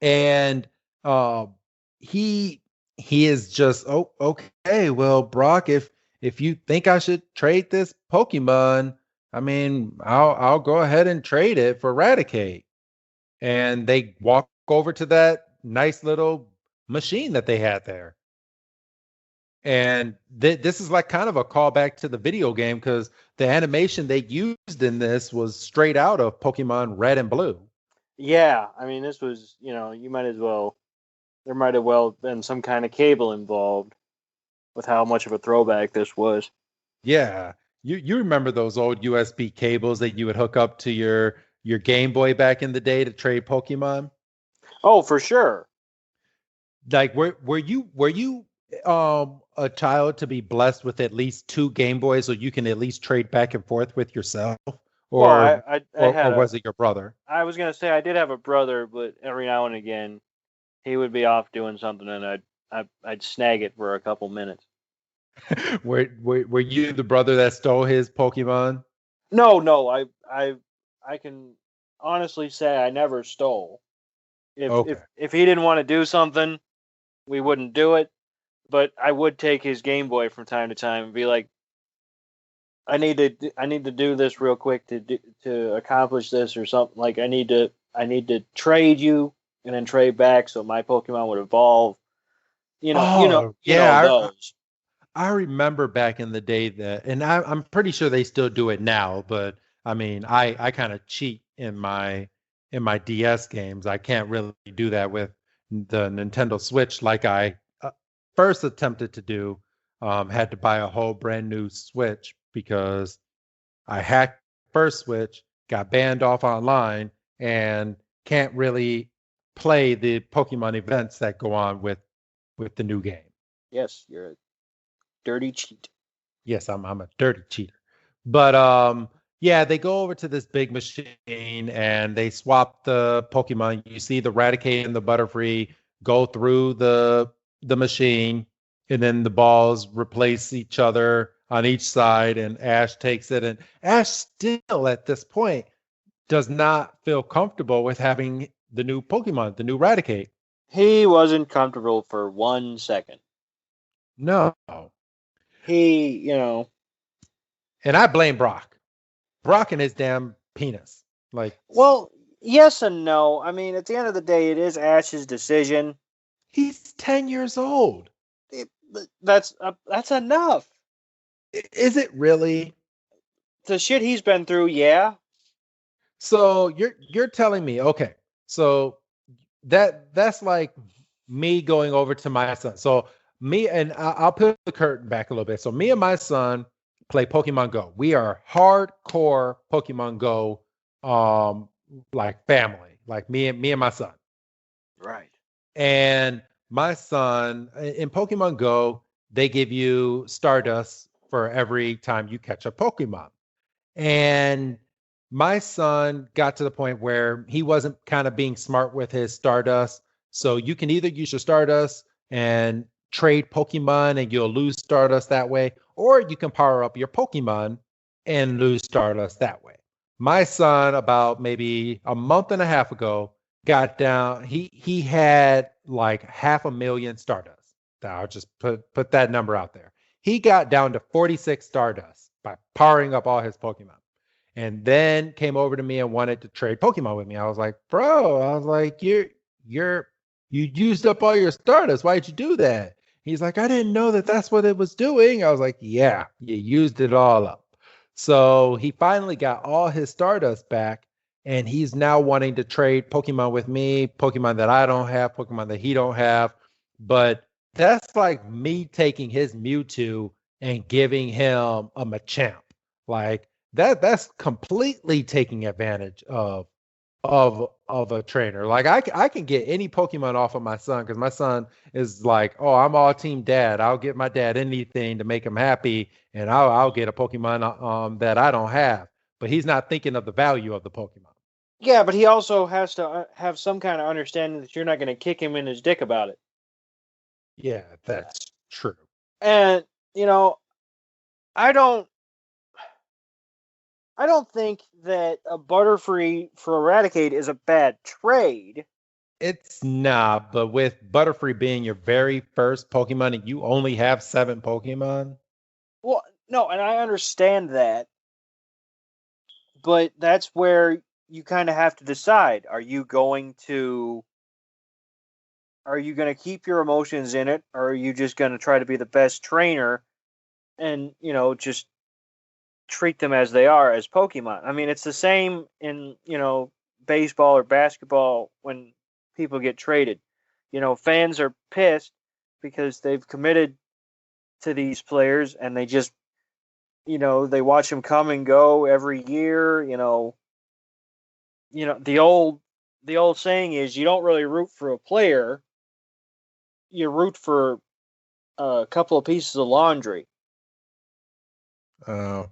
And he is just, "Oh, okay, well, Brock, if you think I should trade this Pokemon, I mean, I'll go ahead and trade it for Raticate." And they walk over to that nice little machine that they had there. And this is like kind of a callback to the video game, because the animation they used in this was straight out of Pokemon Red and Blue. Yeah, I mean, this was, there might have well been some kind of cable involved with how much of a throwback this was. Yeah. You remember those old USB cables that you would hook up to your Game Boy back in the day to trade Pokemon? Oh, for sure. Like, were you a child to be blessed with at least 2 Game Boys so you can at least trade back and forth with yourself? Or, or was it your brother? I was gonna say I did have a brother, but every now and again he would be off doing something, and I'd snag it for a couple minutes. Were you the brother that stole his Pokemon? No, I can honestly say I never stole. If he didn't want to do something, we wouldn't do it. But I would take his Game Boy from time to time and be like, I need to do this real quick to accomplish this or something. Like I need to trade you and then trade back so my Pokemon would evolve. Those. I remember back in the day that, and I'm pretty sure they still do it now. But I mean, I kind of cheat in my DS games. I can't really do that with the Nintendo Switch like I first attempted to do. Had to buy a whole brand new Switch because I hacked first Switch, got banned off online, and can't really play the Pokemon events that go on with the new game. Yes, you're a dirty cheat. Yes, I'm a dirty cheater. But yeah, they go over to this big machine and they swap the Pokemon. You see the Raticate and the Butterfree go through the machine, and then the balls replace each other on each side, and Ash takes it. And Ash still at this point does not feel comfortable with having the new Pokemon, the new Raticate. He wasn't comfortable for 1 second. No. He, And I blame Brock. Brock and his damn penis. Like, well, yes and no. I mean, at the end of the day, it is Ash's decision. he's 10 years old. That's enough. Is it really? The shit he's been through, yeah. So you're telling me, okay, so that's like me going over to my son. So me and I'll put the curtain back a little bit. So me and my son play Pokemon Go. We are hardcore Pokemon Go, like family, like me and my son. Right. And my son in Pokemon Go, they give you Stardust for every time you catch a Pokemon. And my son got to the point where he wasn't kind of being smart with his Stardust. So you can either use your Stardust and trade Pokemon and you'll lose Stardust that way, or you can power up your Pokemon and lose Stardust that way. My son, about maybe a month and a half ago, got down. He had like 500,000 Stardust. I'll just put that number out there. He got down to 46 Stardust by powering up all his Pokemon. And then came over to me and wanted to trade Pokemon with me. I was like, bro, I was like, you used up all your Stardust. Why'd you do that? He's like, I didn't know that that's what it was doing. I was like, yeah, you used it all up. So he finally got all his Stardust back, and he's now wanting to trade Pokemon with me, Pokemon that I don't have, Pokemon that he don't have. But that's like me taking his Mewtwo and giving him a Machamp. Like that's completely taking advantage of a trainer. Like I can get any Pokemon off of my son because my son is like, oh, I'm all team dad. I'll get my dad anything to make him happy, and I'll get a Pokemon that I don't have. But he's not thinking of the value of the Pokemon. Yeah, but he also has to have some kind of understanding that you're not going to kick him in his dick about it. Yeah, that's true. And I don't think that a Butterfree for Eradicate is a bad trade. It's not, but with Butterfree being your very first Pokemon and you only have 7 Pokemon. Well, no, and I understand that. But that's where you kind of have to decide. Are you going to keep your emotions in it, or are you just going to try to be the best trainer and, just treat them as they are as Pokemon? I mean, it's the same in, baseball or basketball when people get traded. Fans are pissed because they've committed to these players and they just, they watch them come and go every year. The old saying is you don't really root for a player, you root for a couple of pieces of laundry. Oh,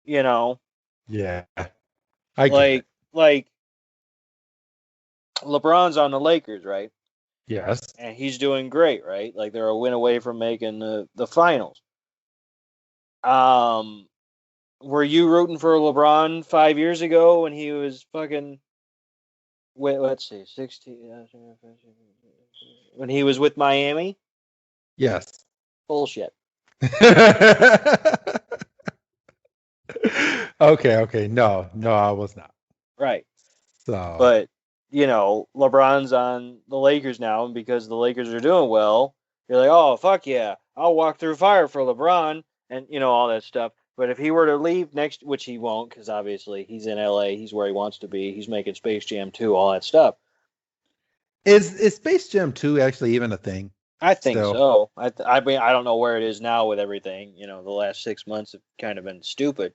Yeah. I get it. Like LeBron's on the Lakers, right? Yes. And he's doing great, right? Like they're a win away from making the finals. Were you rooting for LeBron 5 years ago when he was fucking? Wait, let's see, 16. When he was with Miami? Yes. Bullshit. Okay. No, I was not. Right. So, but LeBron's on the Lakers now, and because the Lakers are doing well, you're like, oh fuck yeah, I'll walk through fire for LeBron, and all that stuff. But if he were to leave next, which he won't, because obviously he's in LA, he's where he wants to be, he's making Space Jam 2, all that stuff. is Space Jam 2 actually even a thing? I think so. I mean, I don't know where it is now with everything. The last 6 months have kind of been stupid.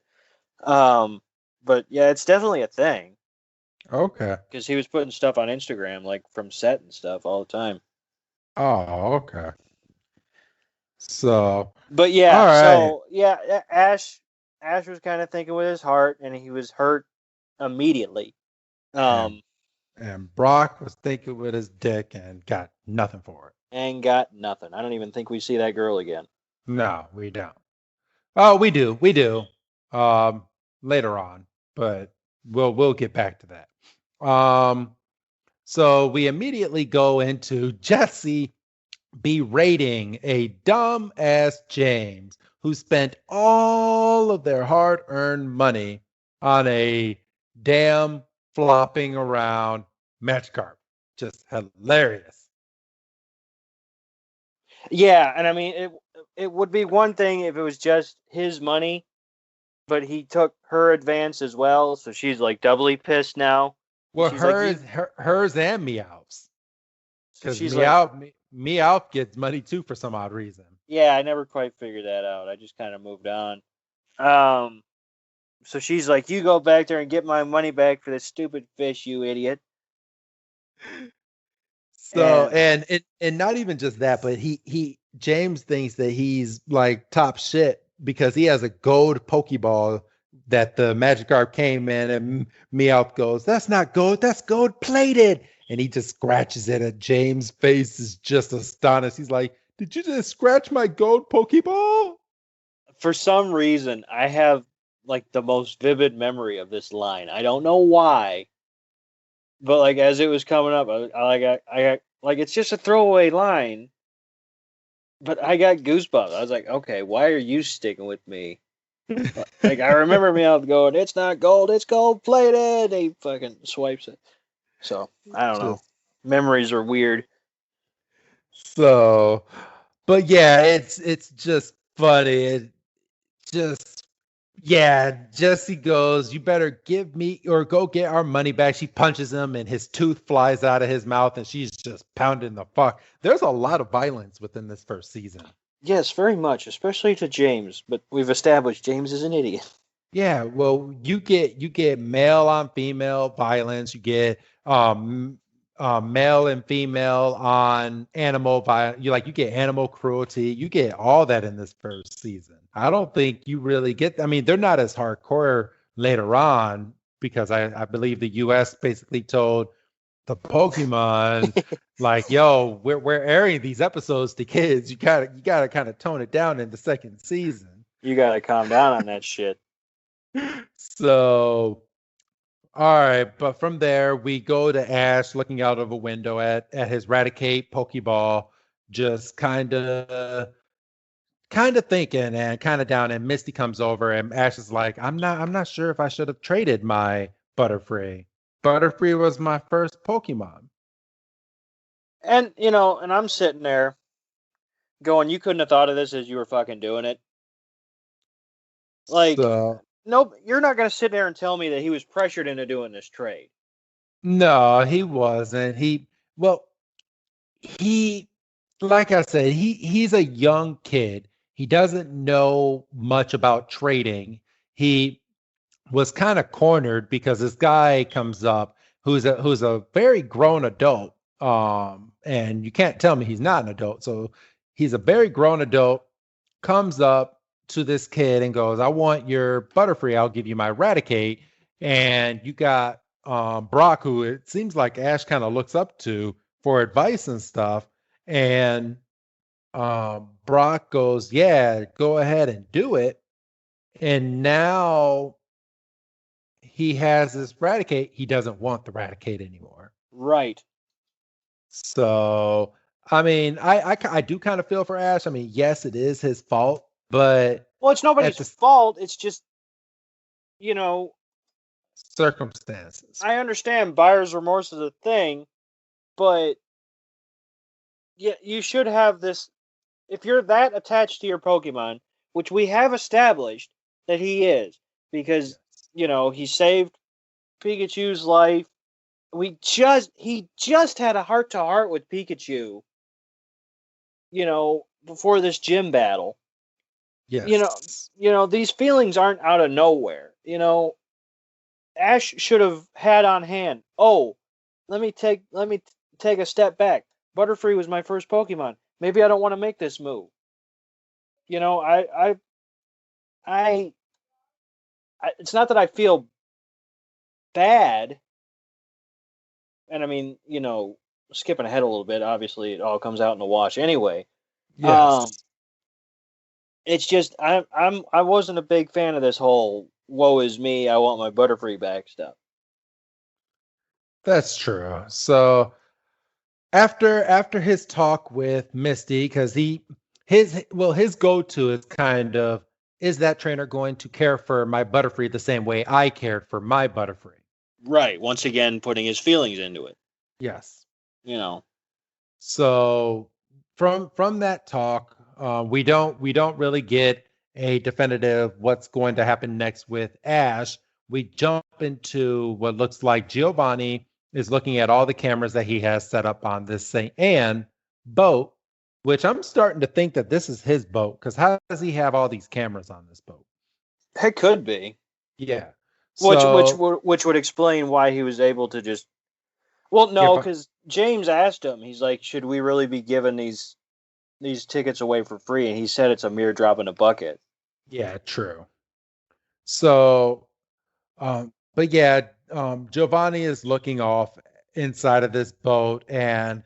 But yeah, it's definitely a thing. Okay. Because he was putting stuff on Instagram, like from set and stuff, all the time. Oh, okay. So, but yeah, all right. So yeah, Ash was kind of thinking with his heart, and he was hurt immediately. And Brock was thinking with his dick and got nothing for it. And got nothing. I don't even think we see that girl again. No, we don't. Oh, we do. Later on, but we'll get back to that. So we immediately go into Jesse berating a dumb ass James who spent all of their hard earned money on a damn flopping around Magikarp. Just hilarious. Yeah, and I mean it would be one thing if it was just his money, but he took her advance as well, so she's like doubly pissed now. And Well, she's like, "You." hers and Meow's. Because She's like, Meowth gets money too for some odd reason. "Yeah, I never quite figured that out. I just kind of moved on." Um, so she's like, "You go back there and get my money back for this stupid fish, you idiot." So And and not even just that, but he James thinks that he's like top shit because he has a gold Pokeball that the Magikarp came in and Meowth goes, "That's not gold, that's gold plated." And he just scratches it and James' face is just astonished. He's like, "Did you just scratch my gold Pokeball?" for some reason, I have like the most vivid memory of this line. I don't know why, but like as it was coming up, I got like it's just a throwaway line, but I got goosebumps. I was like, okay, why are you sticking with me? Like I remember me out going, it's not gold, it's gold plated. He fucking swipes it. So I don't know. Just Memories are weird. so but yeah, it's just funny. It just yeah, Jesse goes, "You better give me or go get our money back." She punches him and his tooth flies out of his mouth and she's just pounding the fuck. There's a lot of violence within this first season. Yes, very much, especially to James. But we've established James is an idiot. Yeah, well, you get male on female violence, you get male and female on animal violence. You get animal cruelty. You get all that in this first season. I don't think you really get. I mean, they're not as hardcore later on because I believe the U.S. basically told the Pokemon like, "Yo, we're airing these episodes to kids. You gotta kind of tone it down in the second season." You gotta calm down on that shit. So all right, but from there we go to Ash looking out of a window at his Raticate Pokeball, just kind of thinking and kind of down. And Misty comes over, and Ash is like, I'm not sure if I should have traded my Butterfree. Butterfree was my first Pokemon. And and I'm sitting there going, you couldn't have thought of this as you were fucking doing it. Like, So nope, you're not gonna sit there and tell me that he was pressured into doing this trade. no, he wasn't. Well, he like I said, he's a young kid. He doesn't know much about trading. He was kind of cornered because this guy comes up who's a very grown adult. And you can't tell me he's not an adult. So he's a very grown adult, comes up to this kid and goes, "I want your Butterfree, I'll give you my Raticate." And you got Brock, who it seems like Ash kind of looks up to for advice and stuff. And Brock goes, "Yeah, go ahead and do it." And now he has this Raticate. He doesn't want the Raticate anymore. Right. So, I mean, I do kind of feel for Ash. I mean, yes, it is his fault, but Well, it's at nobody's the fault. It's just, you know, circumstances. I understand buyer's remorse is a thing, but yeah, you should have this. If you're that attached to your Pokemon, which we have established that he is, because he saved Pikachu's life. He just had a heart to heart with Pikachu, before this gym battle. Yes. These feelings aren't out of nowhere. Ash should have had on hand. Oh, let me take a step back. Butterfree was my first Pokemon. Maybe I don't want to make this move. You know, I it's not that I feel bad, and I mean, skipping ahead a little bit. Obviously, it all comes out in the wash anyway. Um, Yes. it's just I wasn't a big fan of this whole "woe is me, I want my Butterfree back" stuff. That's true. So after his talk with Misty, because his go-to is kind of, is that trainer going to care for my Butterfree the same way I cared for my Butterfree? Right. Once again, putting his feelings into it. Yes. You know. So from that talk, we don't really get a definitive what's going to happen next with Ash. We jump into what looks like Giovanni is looking at all the cameras that he has set up on this Saint Anne boat, which I'm starting to think that this is his boat because how does he have all these cameras on this boat? It could be. Yeah. Which So which would explain why he was able to just. Well, no, give because James asked him. He's like, "Should we really be giving these tickets away for free?" And he said it's a mere drop in a bucket. yeah, true. So but yeah, Giovanni is looking off inside of this boat, and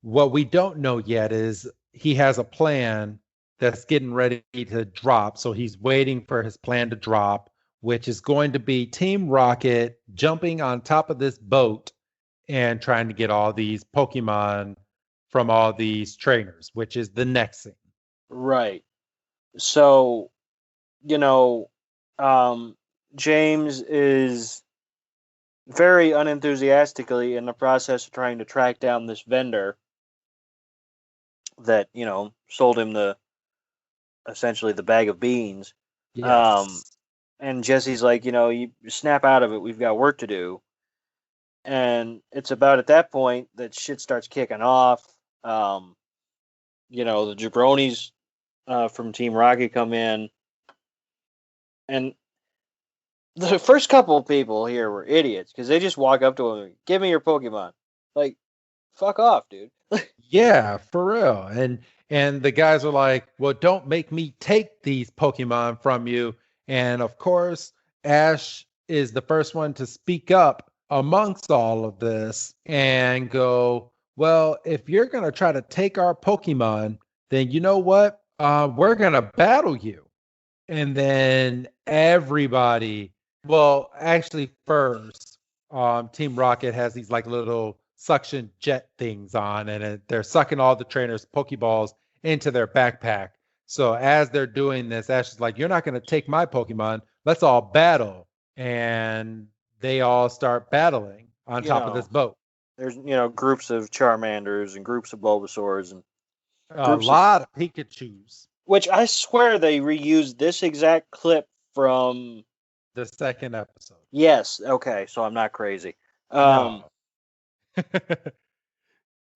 what we don't know yet is he has a plan that's getting ready to drop. So he's waiting for his plan to drop, which is going to be Team Rocket jumping on top of this boat and trying to get all these Pokemon from all these trainers, which is the next thing. Right. So, you know, um, James is very unenthusiastically in the process of trying to track down this vendor that, sold him essentially the bag of beans. Um, Yes. and Jesse's like, you snap out of it. We've got work to do. And it's about at that point that shit starts kicking off. The jabronis from Team Rocket come in, and the first couple of people here were idiots because they just walk up to him and give me your Pokemon. Like, fuck off, dude. Yeah, for real. And the guys are like, "Well, don't make me take these Pokemon from you." And of course, Ash is the first one to speak up amongst all of this and go, "Well, if you're going to try to take our Pokemon, then you know what? We're going to battle you." And then everybody, well, actually, first, Team Rocket has these like little suction jet things on, and they're sucking all the trainers' Pokeballs into their backpack. So as they're doing this, Ash is like, "You're not going to take my Pokemon. Let's all battle." And they all start battling on You top of know, this boat. there's groups of Charmanders and groups of Bulbasaurs and A groups of lot of Pikachu's. which I swear they reused this exact clip from. The second episode. Yes, okay, so I'm not crazy. No.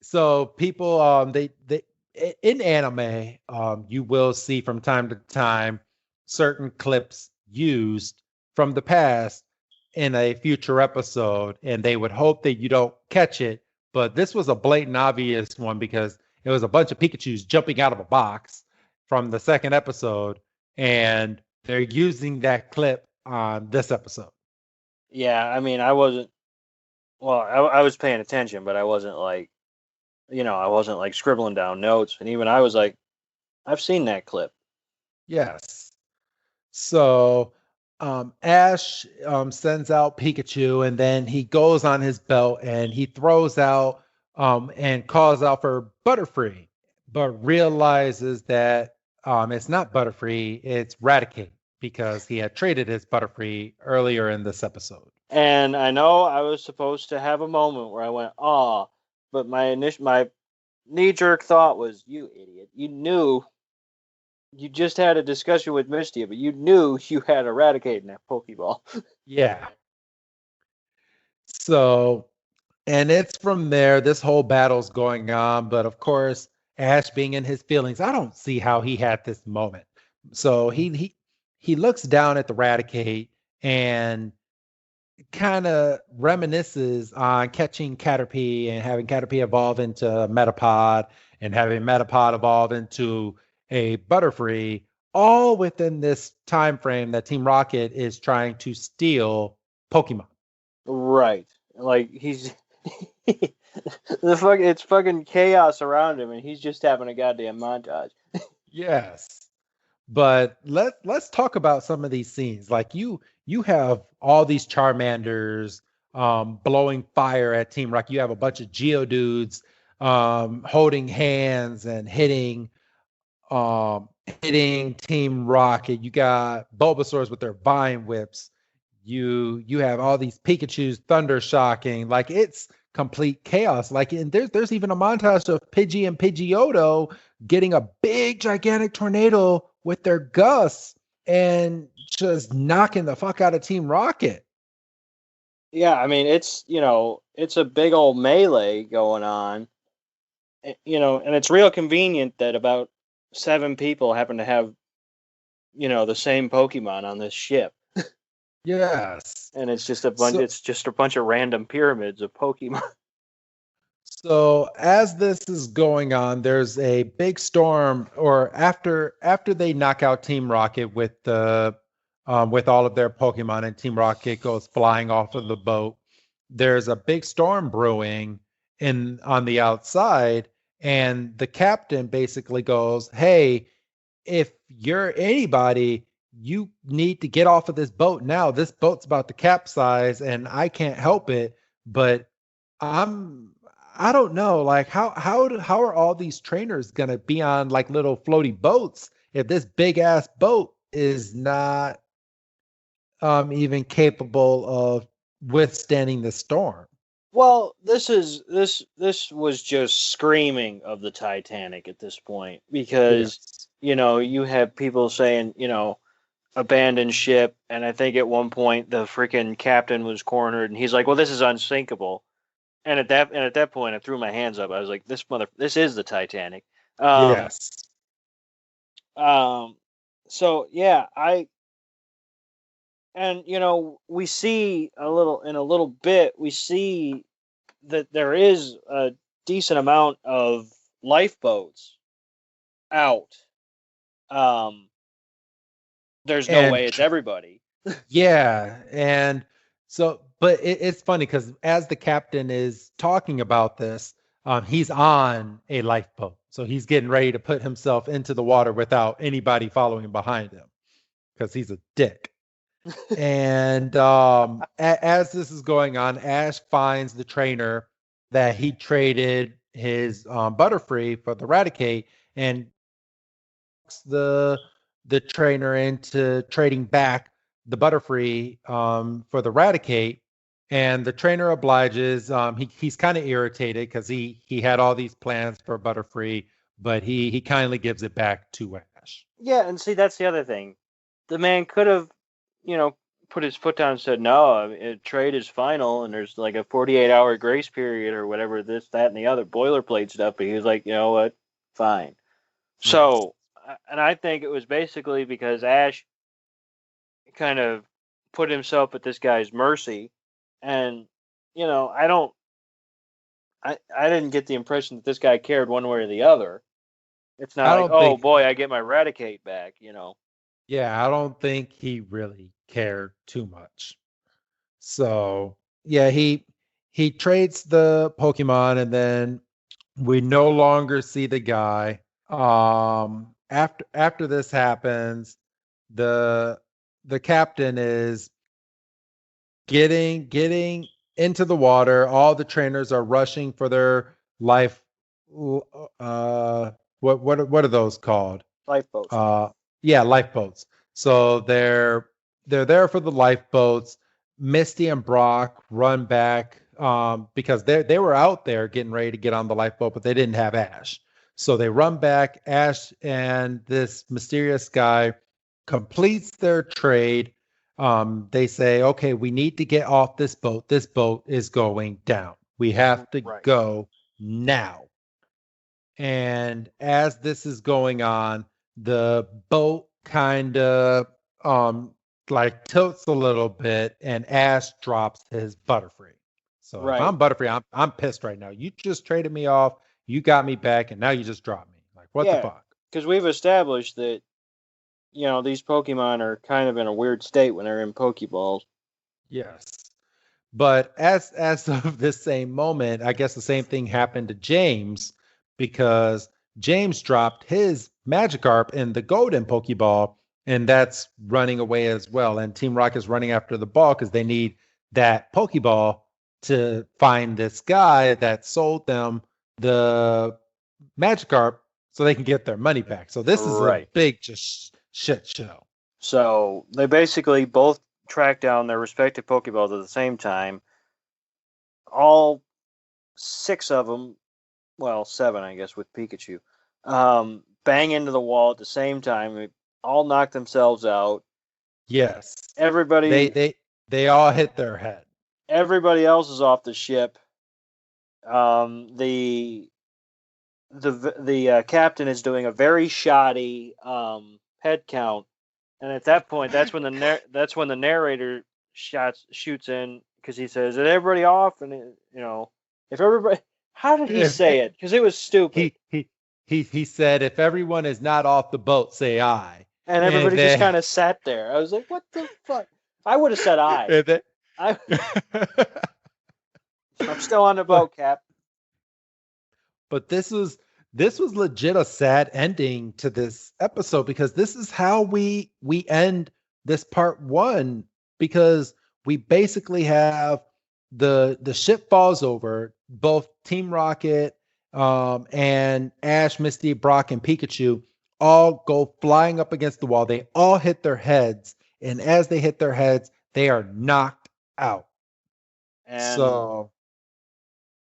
So people they in anime you will see from time to time certain clips used from the past in a future episode, and they would hope that you don't catch it, but this was a blatant obvious one because it was a bunch of Pikachus jumping out of a box from the second episode, and they're using that clip on this episode. Yeah, I mean, I wasn't. Well, I was paying attention, but I wasn't like, I wasn't like scribbling down notes. And even I was like, I've seen that clip. Yes. So Ash sends out Pikachu, and then he goes on his belt and he throws out and calls out for Butterfree, but realizes that it's not Butterfree, it's Raticate because he had traded his Butterfree earlier in this episode. And I know I was supposed to have a moment where I went, "Oh," but my knee jerk thought was, "You idiot! You knew you just had a discussion with Misty, but you knew you had Eradicate in that Pokeball." Yeah. So, and it's from there, this whole battle's going on. But of course, Ash being in his feelings, I don't see how he had this moment. So he looks down at the Raticate and kind of reminisces on catching Caterpie and having Caterpie evolve into Metapod and having Metapod evolve into a Butterfree, all within this time frame that Team Rocket is trying to steal Pokemon. Right, like he's it's fucking chaos around him, and he's just having a goddamn montage. Yes. But let's talk about some of these scenes. Like you have all these Charmanders blowing fire at Team Rocket. You have a bunch of Geodudes holding hands and hitting Team Rocket. You got Bulbasaurs with their vine whips. You have all these Pikachu's thunder shocking. Like, it's complete chaos. Like, and there's even a montage of Pidgey and Pidgeotto getting a big gigantic tornado with their gusts and just knocking the fuck out of Team Rocket. Yeah, I mean, it's a big old melee going on. And it's real convenient that about 7 people happen to have the same Pokemon on this ship. Yes. And it's just a bunch of random pyramids of Pokemon. So as this is going on, there's a big storm, or after they knock out Team Rocket with all of their Pokemon, and Team Rocket goes flying off of the boat, there's a big storm brewing on the outside, and the captain basically goes, "Hey, if you're anybody, you need to get off of this boat now. This boat's about to capsize, and I can't help it, but I don't know, like how are all these trainers gonna be on like little floaty boats if this big ass boat is not even capable of withstanding the storm?" Well, this was just screaming of the Titanic at this point, because you have people saying, abandon ship, and I think at one point the freaking captain was cornered, and he's like, "Well, this is unsinkable." And at that point, I threw my hands up. I was like, "This is the Titanic." Yes. So yeah, we see in a little bit, we see that there is a decent amount of lifeboats out. There's no way it's everybody. Yeah, and so, but it's funny because as the captain is talking about this, he's on a lifeboat, so he's getting ready to put himself into the water without anybody following behind him because he's a dick. And as this is going on, Ash finds the trainer that he traded his Butterfree for the Raticate, and the trainer into trading back the Butterfree for the Raticate, and the trainer obliges. He's kind of irritated because he had all these plans for Butterfree, but he kindly gives it back to Ash. Yeah, and see, that's the other thing. The man could have, put his foot down and said, "No, trade is final, and there's like a 48-hour grace period or whatever, this, that, and the other boilerplate stuff." But he was like, "You know what? Fine." So, and I think it was basically because Ash kind of put himself at this guy's mercy, and I didn't get the impression that this guy cared one way or the other. It's not like, "Oh boy, I get my Raticate back," Yeah, I don't think he really cared too much. So yeah, he trades the Pokemon, and then we no longer see the guy. After this happens, the captain is getting into the water. All the trainers are rushing for their life. What are those called? Lifeboats. Yeah, lifeboats. So they're there for the lifeboats. Misty and Brock run back because they were out there getting ready to get on the lifeboat, but they didn't have Ash. So they run back. Ash and this mysterious guy completes their trade. They say, "Okay, we need to get off this boat. This boat is going down. We have to go now." And as this is going on, the boat kind of like tilts a little bit, and Ash drops his Butterfree. So if I'm Butterfree, I'm pissed right now. You just traded me off, you got me back, and now you just dropped me. Like, what the fuck? Because we've established that these Pokemon are kind of in a weird state when they're in Pokeballs. Yes. But as of this same moment, I guess the same thing happened to James, because James dropped his Magikarp in the Golden Pokeball, and that's running away as well. And Team Rocket is running after the ball because they need that Pokeball to find this guy that sold them the Magikarp so they can get their money back. So this is a big just shit show. So they basically both track down their respective Pokeballs at the same time. All 6 of them, well, 7, I guess, with Pikachu, bang into the wall at the same time. They all knock themselves out. Yes. Everybody. They all hit their head. Everybody else is off the ship. The captain is doing a very shoddy head count, and at that point, that's when the narrator shoots in because he says, "Is everybody off?" And if everybody, how did he say it? Because it was stupid. He said, "If everyone is not off the boat, say I." And everybody just kind of sat there. I was like, "What the fuck?" I would have said I. I'm still on the boat, Cap. But this was legit a sad ending to this episode because this is how we end this part 1, because we basically have the ship falls over, both Team Rocket and Ash, Misty, Brock, and Pikachu all go flying up against the wall. They all hit their heads, and as they hit their heads, they are knocked out. And so,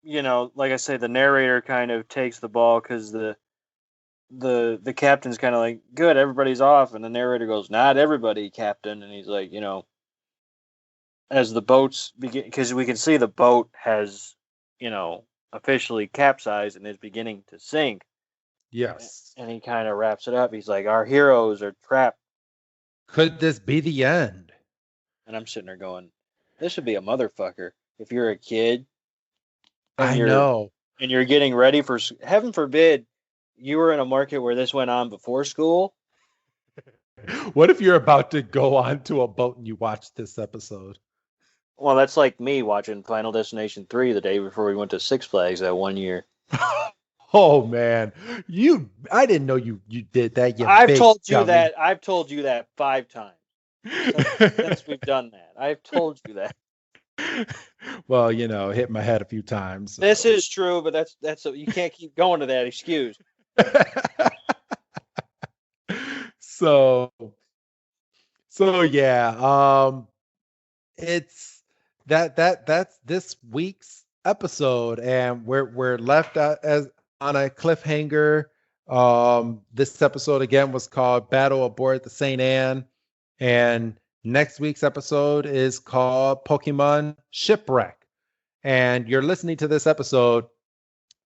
like I say, the narrator kind of takes the ball because the captain's kind of like, "Good, everybody's off," and the narrator goes, "Not everybody, Captain," and he's like, as the boats begin, because we can see the boat has, officially capsized and is beginning to sink. Yes. And he kind of wraps it up. He's like, "Our heroes are trapped. Could this be the end?" And I'm sitting there going, this would be a motherfucker if you're a kid. I know. And you're getting ready for, heaven forbid, you were in a market where this went on before school. What if you're about to go onto a boat and you watch this episode? Well, that's like me watching Final Destination 3 the day before we went to Six Flags that one year. Oh man, I didn't know you did that. I've told you that. I've told you that 5 times since we've done that. I've told you that. Well, hit my head a few times. So. This is true, but that's you can't keep going to that excuse. So yeah, it's that's this week's episode, and we're left as on a cliffhanger. This episode again was called Battle Aboard the St. Anne, and next week's episode is called Pokemon Shipwreck. And you're listening to this episode,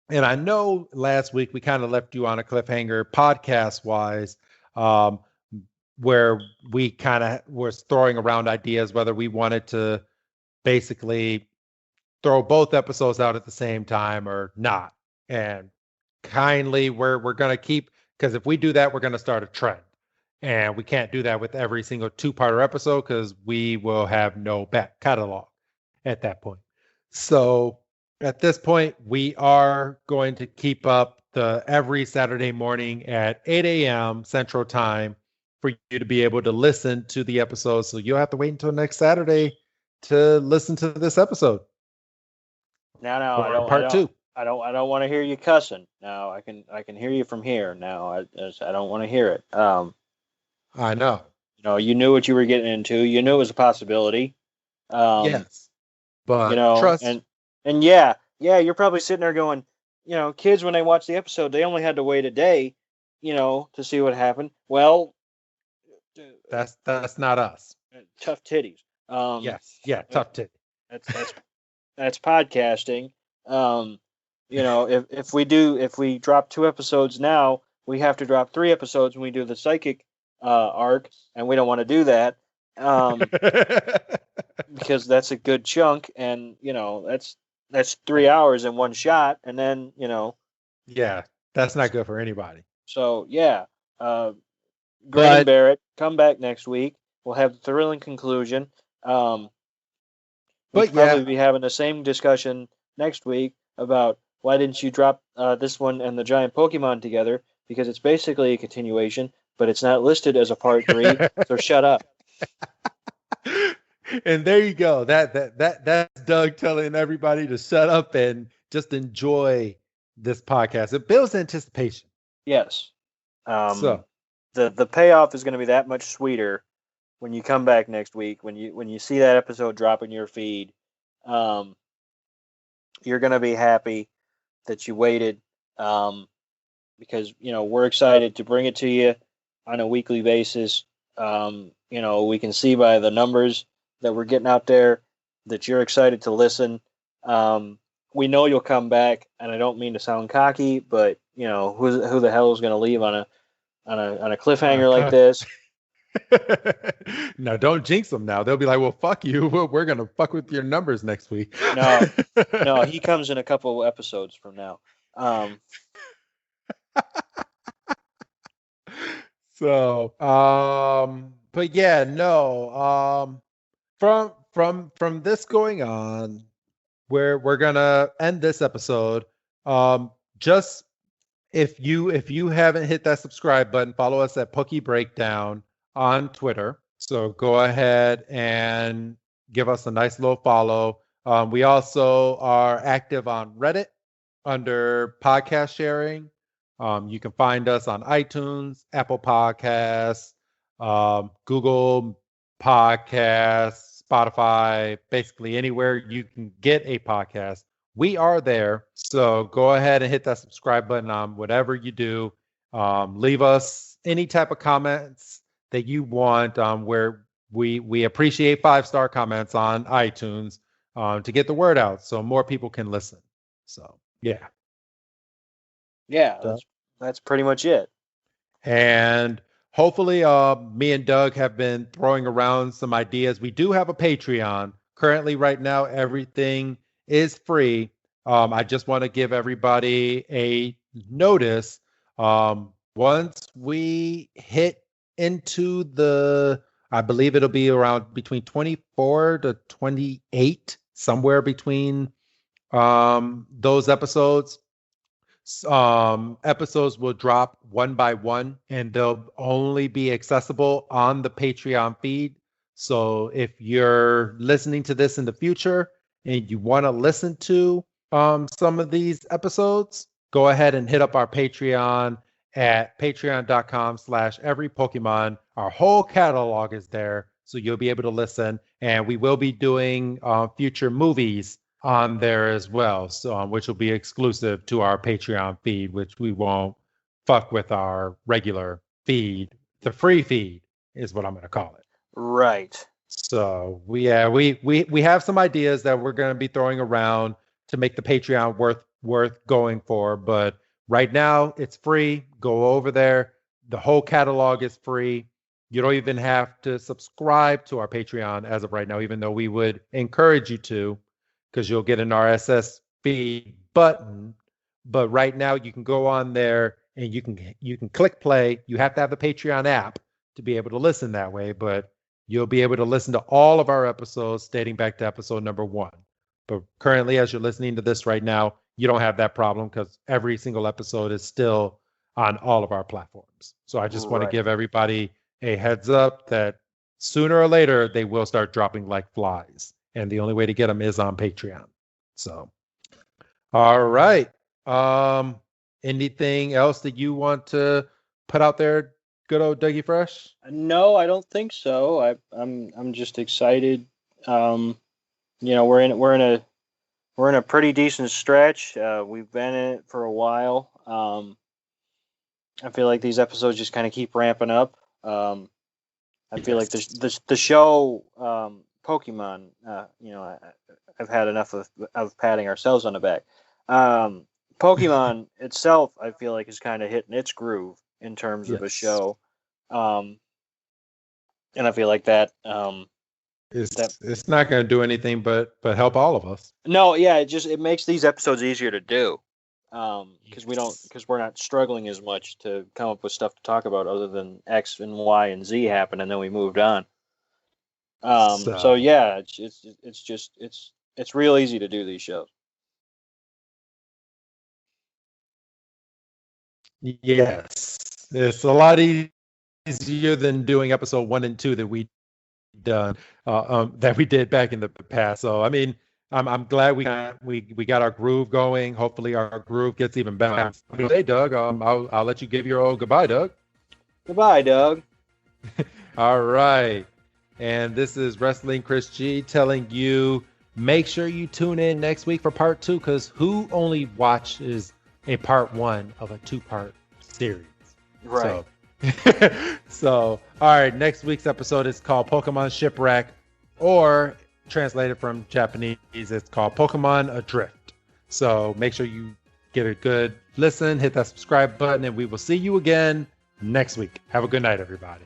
and I know last week we kind of left you on a cliffhanger podcast wise, where we kind of was throwing around ideas whether we wanted to basically throw both episodes out at the same time or not. And kindly, we're going to keep, because if we do that, we're going to start a trend. And we can't do that with every single 2-parter episode because we will have no back catalog at that point. So at this point, we are going to keep up the every Saturday morning at 8 a.m. Central Time for you to be able to listen to the episode. So you'll have to wait until next Saturday to listen to this episode. No, I don't. Part 2. I don't want to hear you cussing. No, I can hear you from here. No, I don't want to hear it. I know. You knew what you were getting into. You knew it was a possibility. Yes. But trust. And yeah, you're probably sitting there going, kids, when they watch the episode, they only had to wait a day, to see what happened. Well, that's not us. Tough titties. Yes. Yeah. Tough titties. That's podcasting. If we drop 2 episodes now, we have to drop 3 episodes when we do the psychic arc, and we don't want to do that because that's a good chunk, and that's 3 hours in one shot, and then yeah, that's not good for anybody. So yeah, Greg and Barrett, come back next week. We'll have the thrilling conclusion. We'll probably be having the same discussion next week about why didn't you drop this one and the giant Pokemon together, because it's basically a continuation, but it's not listed as a part 3, so shut up. And there you go. That's Doug telling everybody to shut up and just enjoy this podcast. It builds anticipation. Yes. So The payoff is going to be that much sweeter when you come back next week. When you see that episode drop in your feed, you're going to be happy that you waited. Because we're excited to bring it to you on a weekly basis. We can see by the numbers that we're getting out there that you're excited to listen. We know you'll come back, and I don't mean to sound cocky, but who the hell is going to leave on a cliffhanger like this? No, don't jinx them now. They'll be like, well, fuck you. We're going to fuck with your numbers next week. No, he comes in a couple episodes from now. So, but yeah, no, from this going on, we're gonna end this episode. Just if you haven't hit that subscribe button, follow us at Pokey Breakdown on Twitter. So go ahead and give us a nice little follow. We also are active on Reddit under podcast sharing. You can find us on iTunes, Apple Podcasts, Google Podcasts, Spotify, basically anywhere you can get a podcast. We are there. So go ahead and hit that subscribe button on whatever you do. Leave us any type of comments that you want, where we appreciate 5-star comments on iTunes to get the word out so more people can listen. So yeah. That's pretty much it. And hopefully me and Doug have been throwing around some ideas. We do have a Patreon. Currently, right now, everything is free. I just want to give everybody a notice. Once we hit into I believe it'll be around between 24 to 28, somewhere between those episodes. Episodes will drop one by one, and they'll only be accessible on the Patreon feed. So if you're listening to this in the future and you want to listen to some of these episodes, go ahead and hit up our Patreon at patreon.com/everypokemon. Our whole catalog is there, so you'll be able to listen. And we will be doing future movies on there as well, so which will be exclusive to our Patreon feed, which we won't fuck with our regular feed. The free feed is what I'm going to call it. Right. So we have some ideas that we're going to be throwing around to make the Patreon worth going for, but right now it's free. Go over there. The whole catalog is free. You don't even have to subscribe to our Patreon as of right now, even though we would encourage you to, because you'll get an RSS feed button. But right now you can go on there and you can click play. You have to have the Patreon app to be able to listen that way, but you'll be able to listen to all of our episodes dating back to episode number 1. But currently, as you're listening to this right now, you don't have that problem because every single episode is still on all of our platforms. So I just want to give everybody a heads up that sooner or later they will start dropping like flies. And the only way to get them is on Patreon. So, all right. Anything else that you want to put out there, good old Dougie Fresh? No, I don't think so. I'm just excited. We're in a pretty decent stretch. We've been in it for a while. I feel like these episodes just kind of keep ramping up. I feel like the show Pokemon. I've had enough of patting ourselves on the back. Pokemon itself, I feel like, is kind of hitting its groove in terms of a show, and I feel like that. It's not going to do anything but help all of us. No, yeah, it makes these episodes easier to do, because we're not struggling as much to come up with stuff to talk about other than X and Y and Z happen, and then we moved on. So yeah, it's real easy to do these shows. Yes, it's a lot easier than doing episode 1 and 2 that we done that we did back in the past. So I mean, I'm glad we got our groove going. Hopefully our groove gets even better. Hey Doug, I'll let you give your old goodbye, Doug. Goodbye, Doug. All right. And this is Wrestling Chris G telling you, make sure you tune in next week for part 2, because who only watches a part 1 of a 2-part series? Right. So, all right, next week's episode is called Pokemon Shipwreck, or translated from Japanese, it's called Pokemon Adrift. So make sure you get a good listen, hit that subscribe button, and we will see you again next week. Have a good night, everybody.